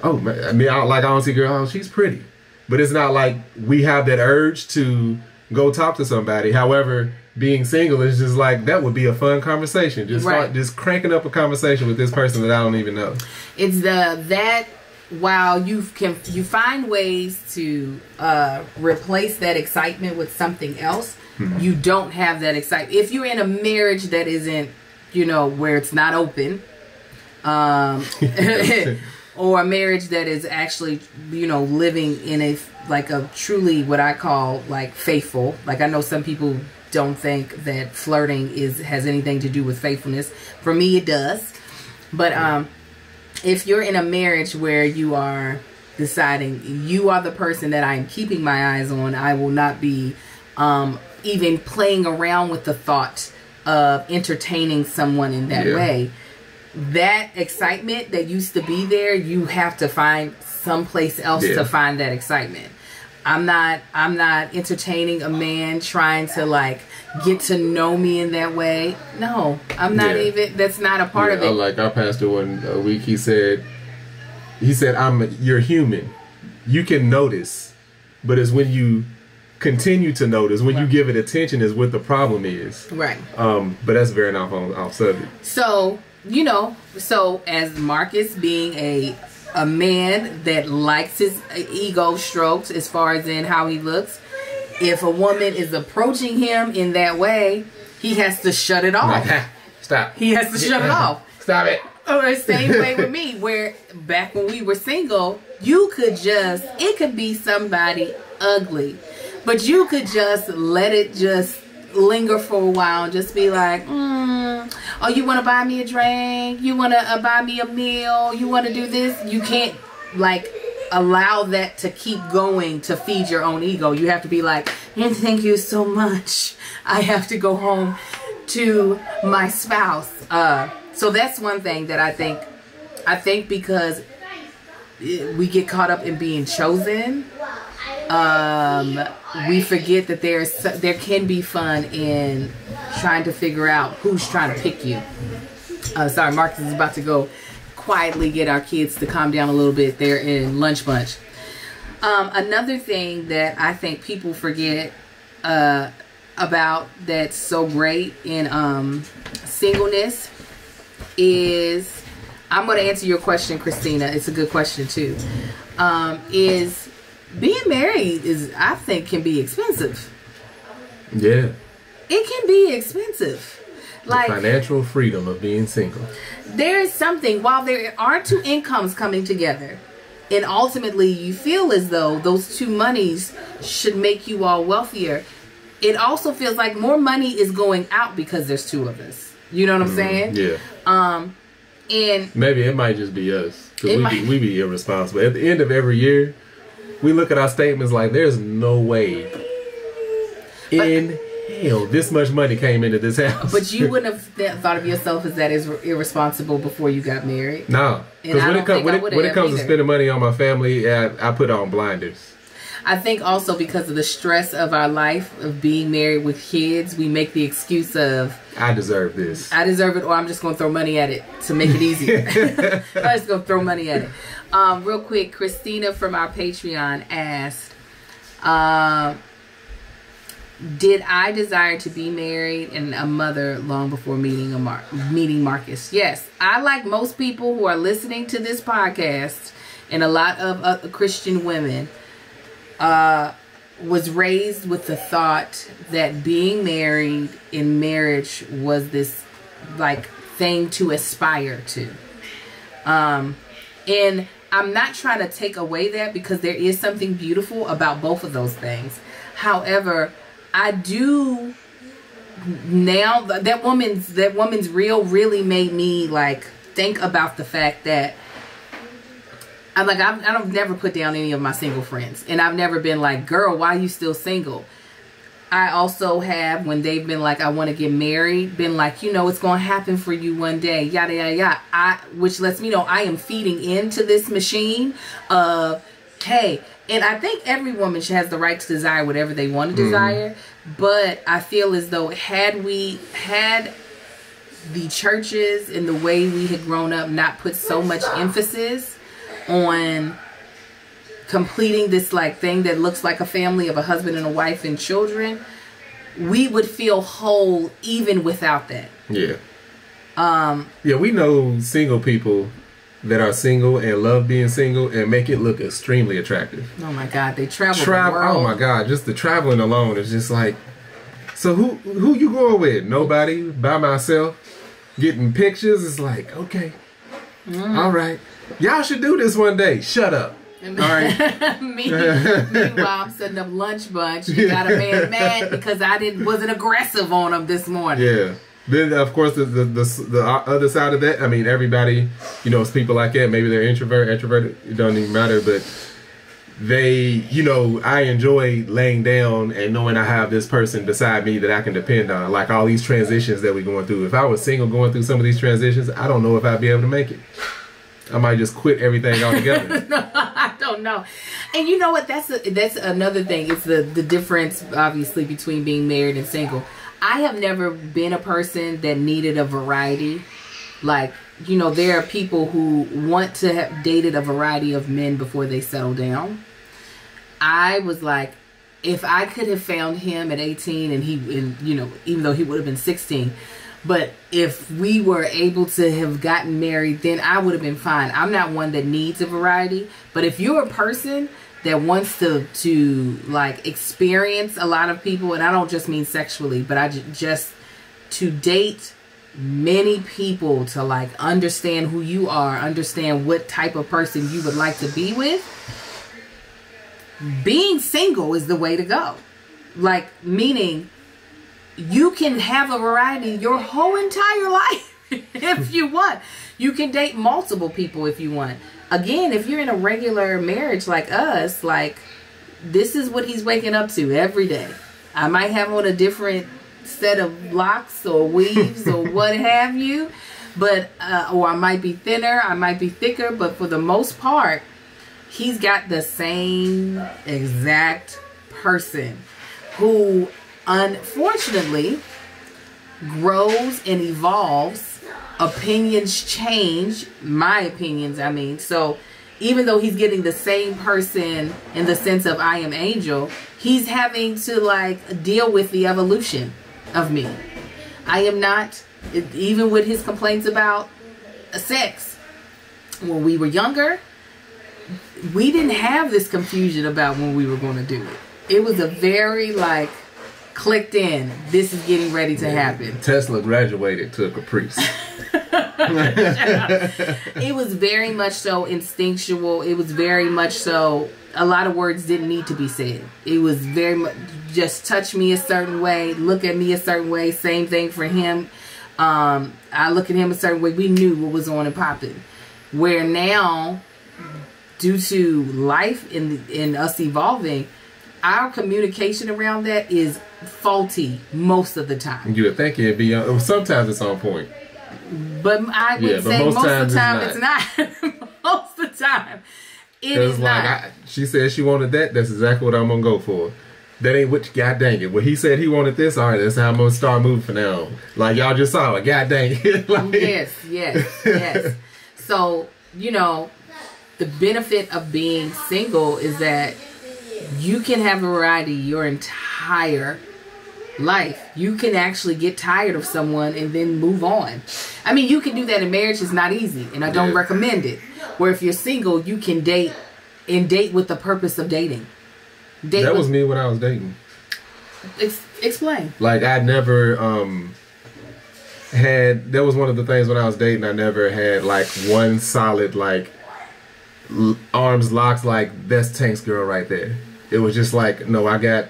Oh, man. I mean, I don't see girl, oh, she's pretty. But it's not like we have that urge to go talk to somebody. However, being single is just like, that would be a fun conversation. Just start just cranking up a conversation with this person that I don't even know. It's while you find ways to replace that excitement with something else, you don't have that excitement. If you're in a marriage that isn't, where it's not open, or a marriage that is actually, living in a truly what I call like faithful. Like I know some people don't think that flirting has anything to do with faithfulness. For me, it does. But if you're in a marriage where you are deciding you are the person that I'm keeping my eyes on, I will not be even playing around with the thought of entertaining someone in that way. That excitement that used to be there, you have to find someplace else to find that excitement. I'm not entertaining a man trying to like get to know me in that way. No, I'm not even. That's not a part of it. Like our pastor one week, he said, you're human. You can notice, but it's when you continue to notice, when you give it attention, is what the problem is. Right. But that's very off subject. So as Marcus being a man that likes his ego strokes as far as in how he looks, if a woman is approaching him in that way, he has to shut it off. Stop. He has to shut it off. Stop it. Or same way with me, where back when we were single, it could be somebody ugly, but you could just let it just linger for a while and just be like, oh, you want to buy me a drink? You want to buy me a meal? You want to do this? You can't like allow that to keep going to feed your own ego. You have to be like, thank you so much. I have to go home to my spouse. So that's one thing that I think because we get caught up in being chosen, we forget that there can be fun in trying to figure out who's trying to pick you. Sorry, Marcus is about to go quietly get our kids to calm down a little bit. They're in lunch bunch. Another thing that I think people forget about that's so great in singleness is, I'm going to answer your question, Christina. It's a good question too. Is being married I think can be expensive. Yeah. It can be expensive. Like the financial freedom of being single. There is something, while there are two incomes coming together, and ultimately you feel as though those two monies should make you all wealthier, it also feels like more money is going out because there's two of us. You know what I'm saying? Yeah. And maybe it might just be us. Because we be irresponsible. At the end of every year, we look at our statements like there's no way in hell this much money came into this house. But you wouldn't have thought of yourself as that is irresponsible before you got married. No. Because when it comes to spending money on my family, I put on blinders. I think also because of the stress of our life of being married with kids, we make the excuse of I deserve this. I deserve it, or I'm just going to throw money at it to make it easier. I'm just going to throw money at it. Real quick, Christina from our Patreon asked, did I desire to be married and a mother long before meeting Marcus? Yes. I, like most people who are listening to this podcast and a lot of Christian women, was raised with the thought that being married in marriage was this like thing to aspire to. And I'm not trying to take away that, because there is something beautiful about both of those things. However, I do now that woman's reel really made me like think about the fact that I've never put down any of my single friends. And I've never been like, girl, why are you still single? I also have, when they've been like, I want to get married, been like, you know, it's going to happen for you one day, yada, yada, yada. Which lets me know I am feeding into this machine of, hey, and I think every woman has the right to desire whatever they want to desire. But I feel as though had the churches and the way we had grown up not put so much emphasis on completing this like thing that looks like a family of a husband and a wife and children, we would feel whole even without that. Yeah. Yeah, we know single people that are single and love being single and make it look extremely attractive. Oh my God, they travel the world. Oh my God, just the traveling alone is just like, so who you going with? Nobody, by myself, getting pictures. It's like, okay, all right. Y'all should do this one day. Shut up. All right. Meanwhile, I'm setting up lunch bunch. You got a man mad because I wasn't aggressive on him this morning. Yeah. Then of course the other side of that. I mean, everybody, you know, it's people like that. Maybe they're extroverted. It doesn't even matter. But they, you know, I enjoy laying down and knowing I have this person beside me that I can depend on. Like all these transitions that we're going through. If I was single going through some of these transitions, I don't know if I'd be able to make it. I might just quit everything altogether. No, I don't know. And you know what? That's another thing. It's the difference, obviously, between being married and single. I have never been a person that needed a variety. Like, you know, there are people who want to have dated a variety of men before they settle down. I was like, if I could have found him at 18 and you know, even though he would have been 16, but if we were able to have gotten married, then I would have been fine. I'm not one that needs a variety. But if you're a person that wants to like experience a lot of people, and I don't just mean sexually, but I just to date many people, to like understand who you are, understand what type of person you would like to be with, being single is the way to go. Like, meaning you can have a variety your whole entire life if you want. You can date multiple people if you want. Again, if you're in a regular marriage like us, like, this is what he's waking up to every day. I might have on a different set of locks or weaves or what have you, but or I might be thinner, I might be thicker, but for the most part, he's got the same exact person who unfortunately grows and evolves. Opinions change. My opinions, I mean. So even though he's getting the same person in the sense of I am Angel, he's having to like deal with the evolution of me. I am not, even with his complaints about sex, when we were younger, we didn't have this confusion about when we were going to do it. It was a very like clicked in. This is getting ready to happen. Tesla graduated to a Caprice. It was very much so instinctual. It was very much so a lot of words didn't need to be said. It was very much just touch me a certain way, look at me a certain way. Same thing for him. I look at him a certain way. We knew what was on and popping. Where now, due to life and us evolving, our communication around that is faulty most of the time. You would think it'd be sometimes it's on point. But I would say most of the time it's not. Most of the time it is not. She said she wanted that. That's exactly what I'm gonna go for. That ain't what. God dang it. When he said he wanted this, all right, that's how I'm gonna start moving from now on. Like y'all just saw it. God dang it. Like, yes. So the benefit of being single is that you can have variety your entire life. You can actually get tired of someone and then move on. I mean, you can do that in marriage. It's not easy, and I don't recommend it. Where if you're single, you can date with the purpose of dating. That was me when I was dating. Explain. Like I never had. That was one of the things when I was dating. I never had like one solid like arms locks. Like that's Tank's girl right there. It was just like, no, I got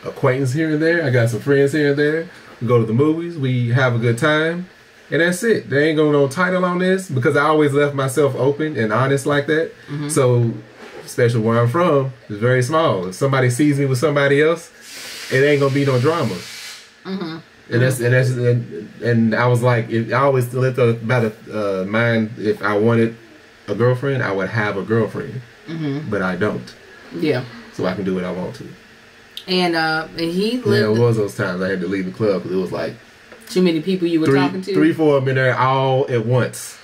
acquaintance here and there. I got some friends here and there. We go to the movies. We have a good time. And that's it. There ain't gonna no title on this because I always left myself open and honest like that. Mm-hmm. So, especially where I'm from, it's very small. If somebody sees me with somebody else, it ain't gonna be no drama. Mm-hmm. And I was like, I always lived by the mind. If I wanted a girlfriend, I would have a girlfriend, but I don't. Yeah. So I can do what I want to. And he lived. Yeah, it was those times I had to leave the club because it was like too many people you were talking to. 3, 4 of them in there all at once.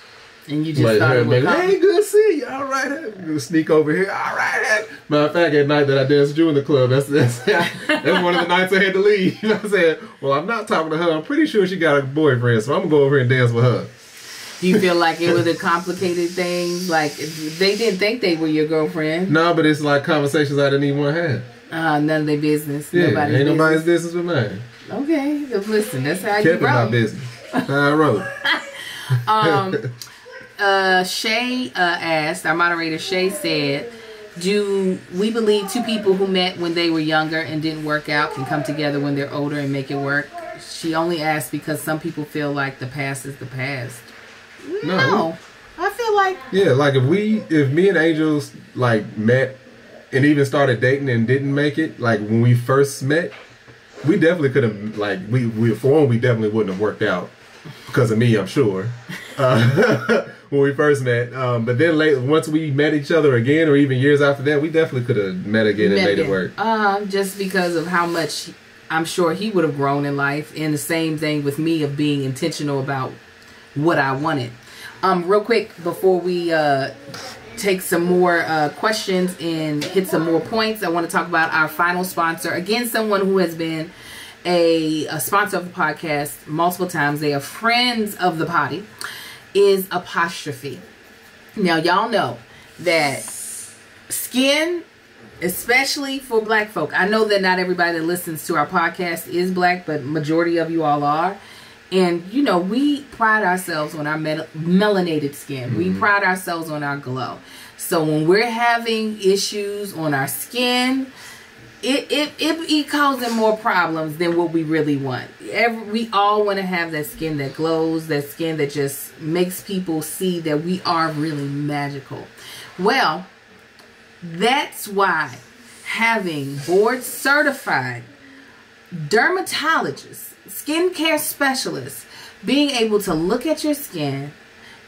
And you just thought it was hey, good to see you. All right, you sneak over here. All right. Matter of fact, at night that I danced with you in the club, that's one of the nights I had to leave. I said, well, I'm not talking to her. I'm pretty sure she got a boyfriend, so I'm gonna go over here and dance with her. Do you feel like it was a complicated thing? Like they didn't think they were your girlfriend? No, but it's like conversations I didn't even want to have. None of their business. Yeah, ain't nobody's business with mine. Okay, listen, that's how you roll. Kept my business. How I roll. Shay asked, our moderator Shay said, do we believe two people who met when they were younger and didn't work out can come together when they're older and make it work? She only asked because some people feel like the past is the past. No. I feel like... Yeah, like if me and Angels like met and even started dating and didn't make it, like when we first met, we definitely could have, like, we definitely wouldn't have worked out because of me, I'm sure, when we first met. But then once we met each other again, or even years after that, we definitely could have met again and made it work. Just because of how much I'm sure he would have grown in life, and the same thing with me of being intentional about what I wanted. Real quick, before we take some more questions and hit some more points, I want to talk about our final sponsor. Again, someone who has been a sponsor of the podcast multiple times. They are friends of the potty. Is Apostrophe. Now, y'all know that skin, especially for black folk, I know that not everybody that listens to our podcast is black, but majority of you all are. And, we pride ourselves on our melanated skin. We pride ourselves on our glow. So when we're having issues on our skin, it causing more problems than what we really want. We all want to have that skin that glows, that skin that just makes people see that we are really magical. Well, that's why having board certified dermatologists, skincare specialists, being able to look at your skin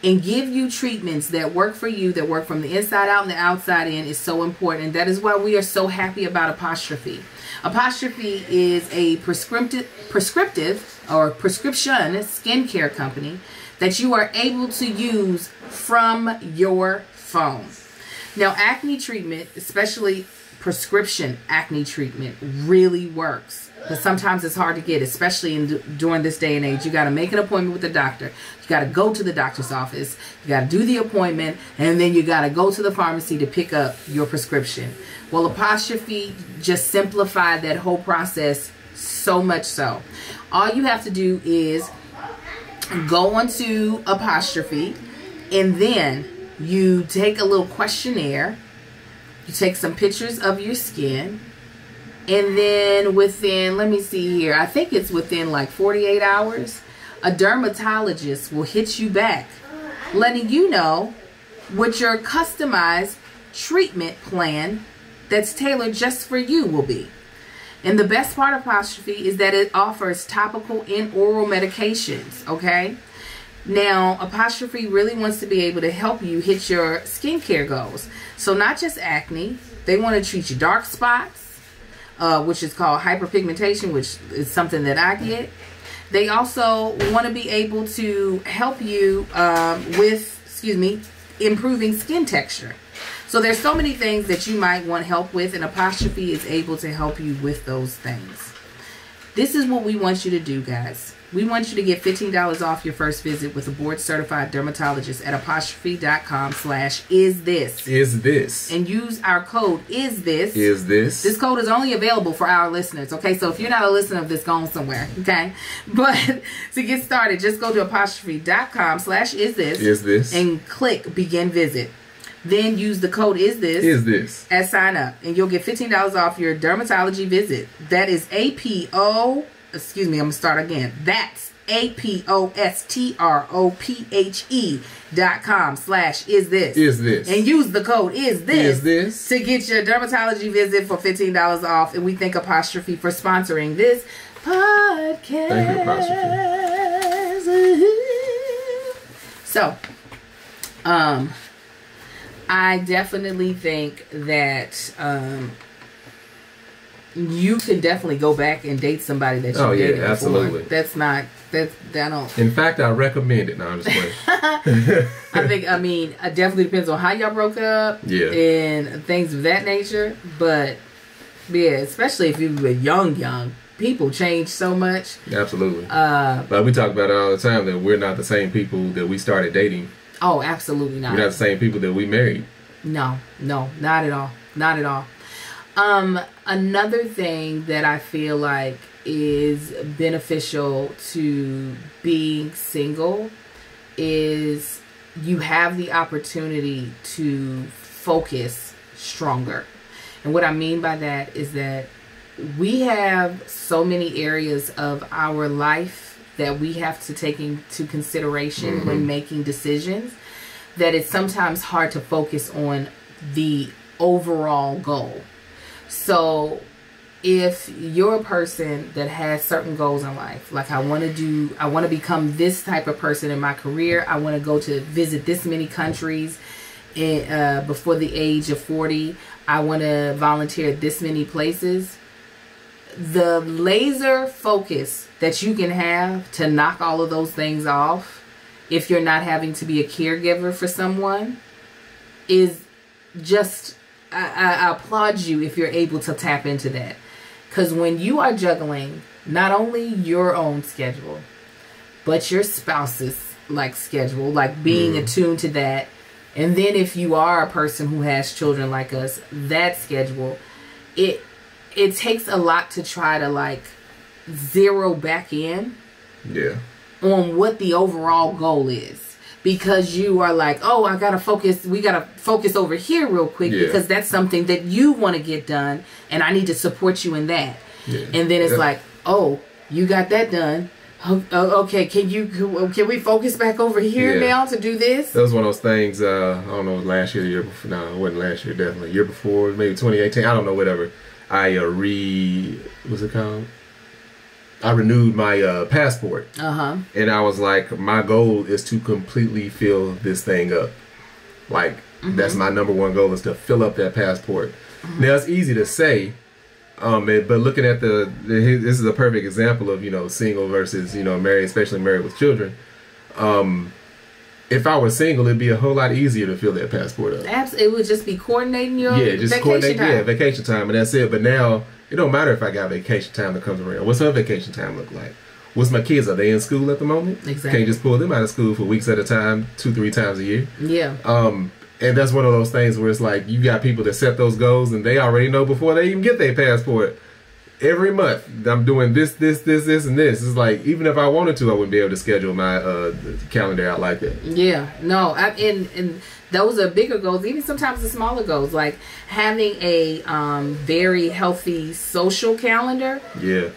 and give you treatments that work for you, that work from the inside out and the outside in, is so important. That is why we are so happy about Apostrophe. Apostrophe is a prescriptive or prescription skincare company that you are able to use from your phone. Now, acne treatment, especially prescription acne treatment, really works. But sometimes it's hard to get, especially during this day and age. You got to make an appointment with the doctor. You got to go to the doctor's office. You got to do the appointment. And then you got to go to the pharmacy to pick up your prescription. Well, Apostrophe just simplified that whole process so much so. All you have to do is go onto Apostrophe, and then you take a little questionnaire. You take some pictures of your skin, and then within, let me see here, I think it's within like 48 hours, a dermatologist will hit you back, letting you know what your customized treatment plan that's tailored just for you will be. And the best part of Apostrophe is that it offers topical and oral medications, okay? Now, Apostrophe really wants to be able to help you hit your skincare goals. So not just acne, they want to treat your dark spots, which is called hyperpigmentation, which is something that I get. They also want to be able to help you with, improving skin texture. So there's so many things that you might want help with, and Apostrophe is able to help you with those things. This is what we want you to do, guys. We want you to get $15 off your first visit with a board-certified dermatologist at apostrophe.com/isthis. Is this. And use our code, ISTHIS. Is this. This code is only available for our listeners, okay? So if you're not a listener of this, go on somewhere, okay? But to get started, just go to apostrophe.com/isthis. Is this. And click Begin Visit. Then use the code Is this. at sign up, and you'll get $15 off your dermatology visit. That is I'm going to start again. That's apostrophe.com/isthis. Is this. And use the code Is this. to get your dermatology visit for $15 off. And we thank Apostrophe for sponsoring this podcast. Thank you, Apostrophe. So, I definitely think that you can definitely go back and date somebody that you dated before. Absolutely. I don't. In fact, I recommend it. No, I'm just playing. It definitely depends on how y'all broke up. Yeah. And things of that nature. But, yeah, especially if you were young. People change so much. Absolutely. But we talk about it all the time that we're not the same people that we started dating. Oh, absolutely not. We're not the same people that we married. No, not at all. Not at all. Another thing that I feel like is beneficial to being single is you have the opportunity to focus stronger. And what I mean by that is that we have so many areas of our life that we have to take into consideration when making decisions that it's sometimes hard to focus on the overall goal. So if you're a person that has certain goals in life, like I want to become this type of person in my career, I want to go to visit this many countries before the age of 40, I want to volunteer at this many places, the laser focus that you can have to knock all of those things off, if you're not having to be a caregiver for someone, is just, I applaud you if you're able to tap into that. Because when you are juggling not only your own schedule, but your spouse's schedule, being attuned to that, and then if you are a person who has children like us, that schedule, it takes a lot to try to zero back in on what the overall goal is. Because you are I gotta focus, we gotta focus over here real quick because that's something that you want to get done and I need to support you in that. And then it's you got that done. Okay, can we focus back over here now to do this? That was one of those things, I don't know, last year, the year before. No, it wasn't last year, definitely. Year before, maybe 2018, I don't know, whatever. I what's it called? I renewed my passport. And I was like, my goal is to completely fill this thing up. That's my number one goal, is to fill up that passport. Now, it's easy to say, but looking at this is a perfect example of, single versus, married, especially married with children. If I were single, it'd be a whole lot easier to fill that passport up. Absolutely. It would just be coordinating your vacation time. Vacation time, and that's it. But now, it don't matter if I got vacation time that comes around. What's her vacation time look like? What's my kids? Are they in school at the moment? Exactly. Can't just pull them out of school for weeks at a time, 2-3 times a year. Yeah. And that's one of those things where it's you got people that set those goals and they already know before they even get their passport. every month I'm doing this, and this. It's like, even if I wanted to, I wouldn't be able to schedule my calendar out like that. Yeah, no, and those are bigger goals. Even sometimes the smaller goals, like having a very healthy social calendar,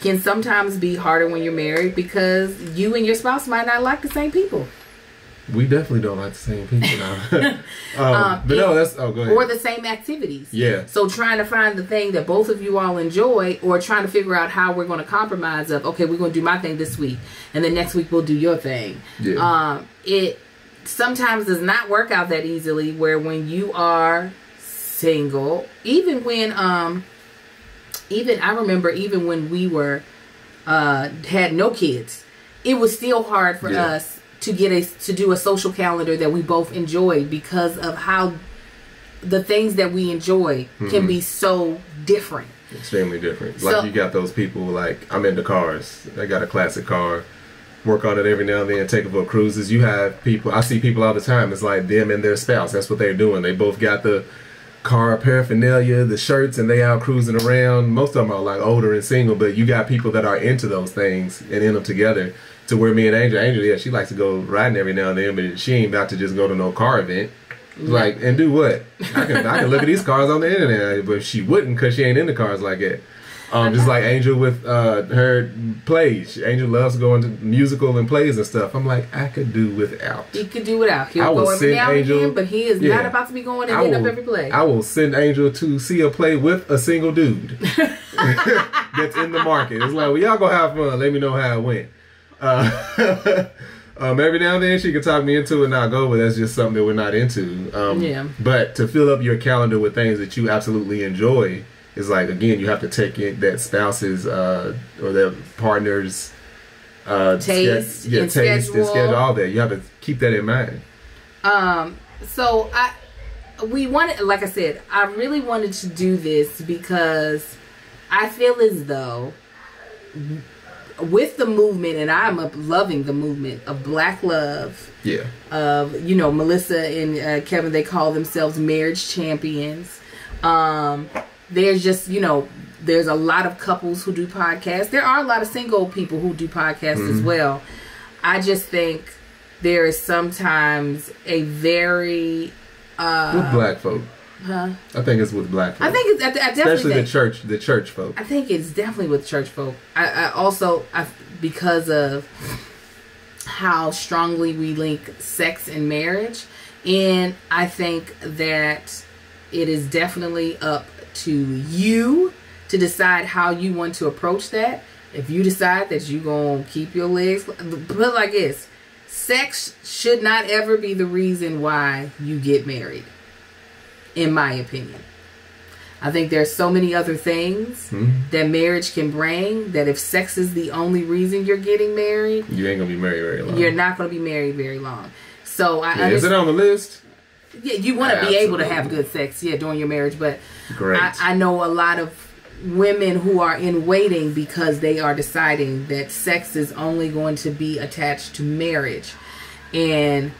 can sometimes be harder when you're married because you and your spouse might not like the same people. We definitely don't like the same people now. But no, that's go ahead. Or the same activities. Yeah. So trying to find the thing that both of you all enjoy, or trying to figure out how we're going to compromise of, okay, we're going to do my thing this week, and then next week we'll do your thing. Yeah. It sometimes does not work out that easily, where when you are single, even when I remember even when we were had no kids, it was still hard for us to do a social calendar that we both enjoyed, because of how the things that we enjoy can be so different. Extremely different. Like, you got those people, like, I'm into cars. I got a classic car. Work on it every now and then, take it for cruises. You have people, I see people all the time, it's like them and their spouse. That's what they're doing. They both got the car paraphernalia, the shirts, and they out cruising around. Most of them are like older and single, but you got people that are into those things and in them together. To where me and Angel, she likes to go riding every now and then, but she ain't about to just go to no car event. Like, and do what? I can look at these cars on the internet, but she wouldn't, because she ain't into cars like that. Just like Angel with her plays. Angel loves going to musical and plays and stuff. I'm like, I could do without. He could do without. He'll go every now and again, but he is not about to be going and hitting up every play. I will send Angel to see a play with a single dude that's in the market. It's like, well, y'all go have fun. Let me know how it went. Every now and then she can talk me into it and I'll go, but that's just something that we're not into. But to fill up your calendar with things that you absolutely enjoy is like, again, you have to take in that spouse's or their partner's taste and schedule, all that. You have to keep that in mind. So we wanted, like I said, I really wanted to do this because I feel as though with the movement, and I'm loving the movement of Black love. Yeah. Of, Melissa and Kevin, they call themselves marriage champions. There's just, there's a lot of couples who do podcasts. There are a lot of single people who do podcasts as well. I just think there is sometimes a very with Black folk. Huh? I think it's with Black folk. I think it's I definitely especially the church folk. I think it's definitely with church folk. I also because of how strongly we link sex and marriage, and I think that it is definitely up to you to decide how you want to approach that. If you decide that you're gonna keep your legs, put it like this: sex should not ever be the reason why you get married. In my opinion, I think there's so many other things that marriage can bring, that if sex is the only reason you're getting married, you ain't gonna be married very long. You're not gonna be married very long. So is it on the list? Yeah, you want to be able to have good sex, during your marriage. But great. I know a lot of women who are in waiting because they are deciding that sex is only going to be attached to marriage. And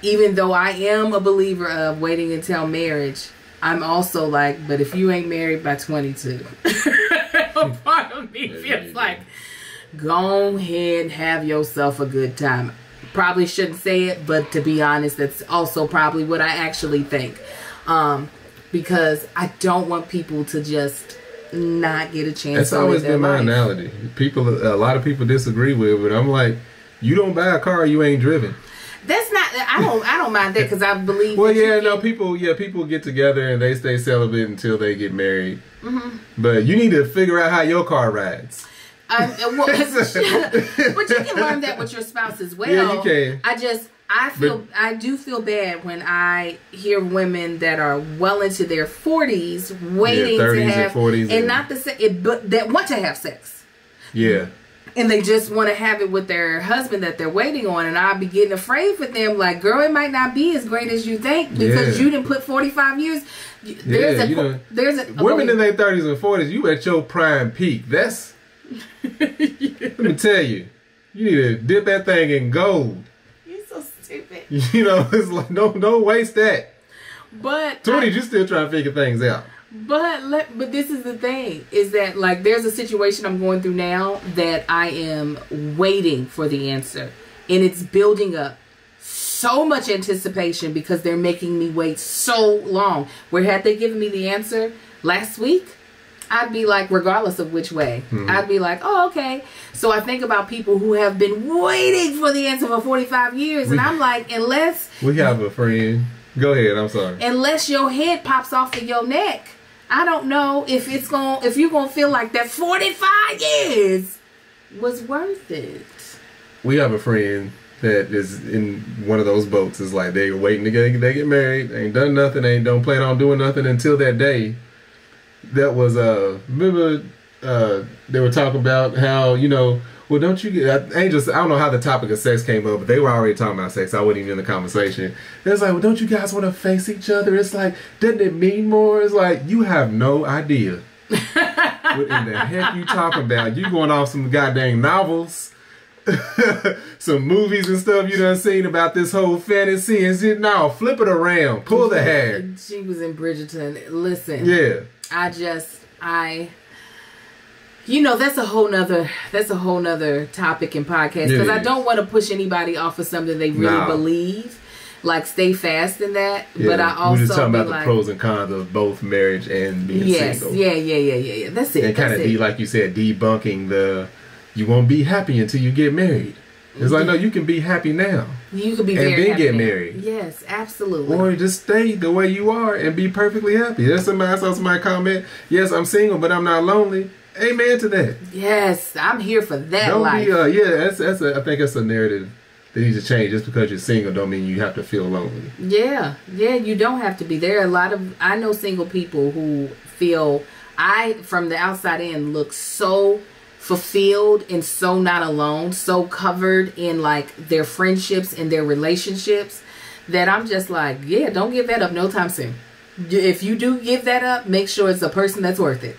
even though I am a believer of waiting until marriage, I'm also like, but if you ain't married by 22, part of me feels like, go ahead and have yourself a good time. Probably shouldn't say it, but to be honest, that's also probably what I actually think. Because I don't want people to just not get a chance. That's always been my analogy. A lot of people disagree with it, but I'm like, you don't buy a car you ain't driven. That's not. I don't mind that, because I believe. Well, people get together and they stay celibate until they get married. But you need to figure out how your car rides. But you can learn that with your spouse as well. Yeah, you can. I do feel bad when I hear women that are well into their 40s waiting 30s to have, and 40s not the sex, but that want to have sex. Yeah. And they just want to have it with their husband that they're waiting on, and I'll be getting afraid for them. Like, girl, it might not be as great as you think because you didn't put 45 years. Women in their 30s and 40s, you at your prime peak. That's let me tell you, you need to dip that thing in gold. You're so stupid. It's like don't waste that. But 20s, you still trying to figure things out. But this is the thing, is that like there's a situation I'm going through now that I am waiting for the answer, and it's building up so much anticipation because they're making me wait so long. Where had they given me the answer last week, I'd be like, regardless of which way, I'd be like, oh, okay. So I think about people who have been waiting for the answer for 45 years, and I'm like, unless we have a friend. Go ahead. I'm sorry. Unless your head pops off of your neck, I don't know if you're gonna feel like that 45 years was worth it. We have a friend that is in one of those boats. It's like they're waiting to get married. Ain't done nothing. Don't plan on doing nothing until that day. That was remember they were talking about how, you know, well, don't you get angels? I don't know how the topic of sex came up, but they were already talking about sex. I wasn't even in the conversation. It's like, well, don't you guys want to face each other? It's like, doesn't it mean more? It's like, you have no idea what in the heck you talking about. You going off some goddamn novels, some movies and stuff you done seen about this whole fantasy and shit. No, flip it around, pull the hair. She was in Bridgerton. Listen, yeah, you know, that's a whole nother topic and podcast, because I don't want to push anybody off of something they really believe. Like, stay fast in that. Yeah, but I also we're just talking about the pros and cons of both marriage and being single. Yeah. That's it. And kind of like you said, debunking the you won't be happy until you get married. It's like, no, you can be happy now. You can be very happy and then get married. Yes, absolutely. Or just stay the way you are and be perfectly happy. I saw somebody comment, yes, I'm single, but I'm not lonely. Amen to that. Yes, I'm here for that. Don't life. Be, I think that's a narrative that needs to change. Just because you're single don't mean you have to feel lonely. Yeah, you don't have to be. There are a lot of, I know single people who feel, from the outside in, look so fulfilled and so not alone, so covered in like their friendships and their relationships, that I'm just like, yeah, don't give that up no time soon. If you do give that up, make sure it's a person that's worth it.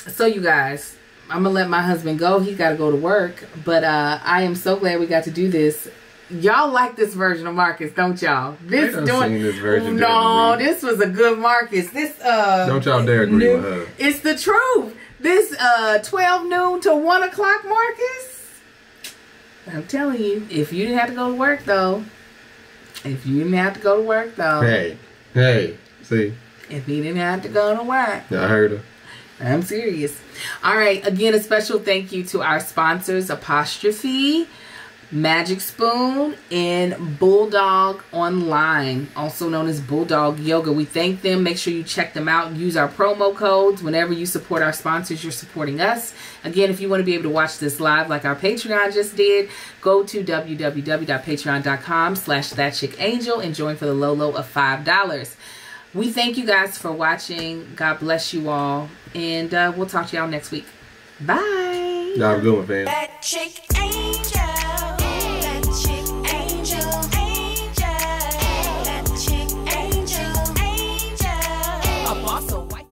So you guys, I'm gonna let my husband go. He's got to go to work, but I am so glad we got to do this. Y'all like this version of Marcus, don't y'all? This version. No, this was a good Marcus. This don't y'all dare agree with her. It's the truth. This 12 noon to 1 o'clock Marcus. I'm telling you, if you didn't have to go to work though. Hey, see. If he didn't have to go to work. I heard her. I'm serious. All right. Again, a special thank you to our sponsors, Apostrophe, Magic Spoon, and Bulldog Online, also known as Bulldog Yoga. We thank them. Make sure you check them out. Use our promo codes. Whenever you support our sponsors, you're supporting us. Again, if you want to be able to watch this live like our Patreon just did, go to www.patreon.com/thatchickangel and join for the low of $5. We thank you guys for watching. God bless you all. And we'll talk to y'all next week. Bye. Y'all have a good one, fam.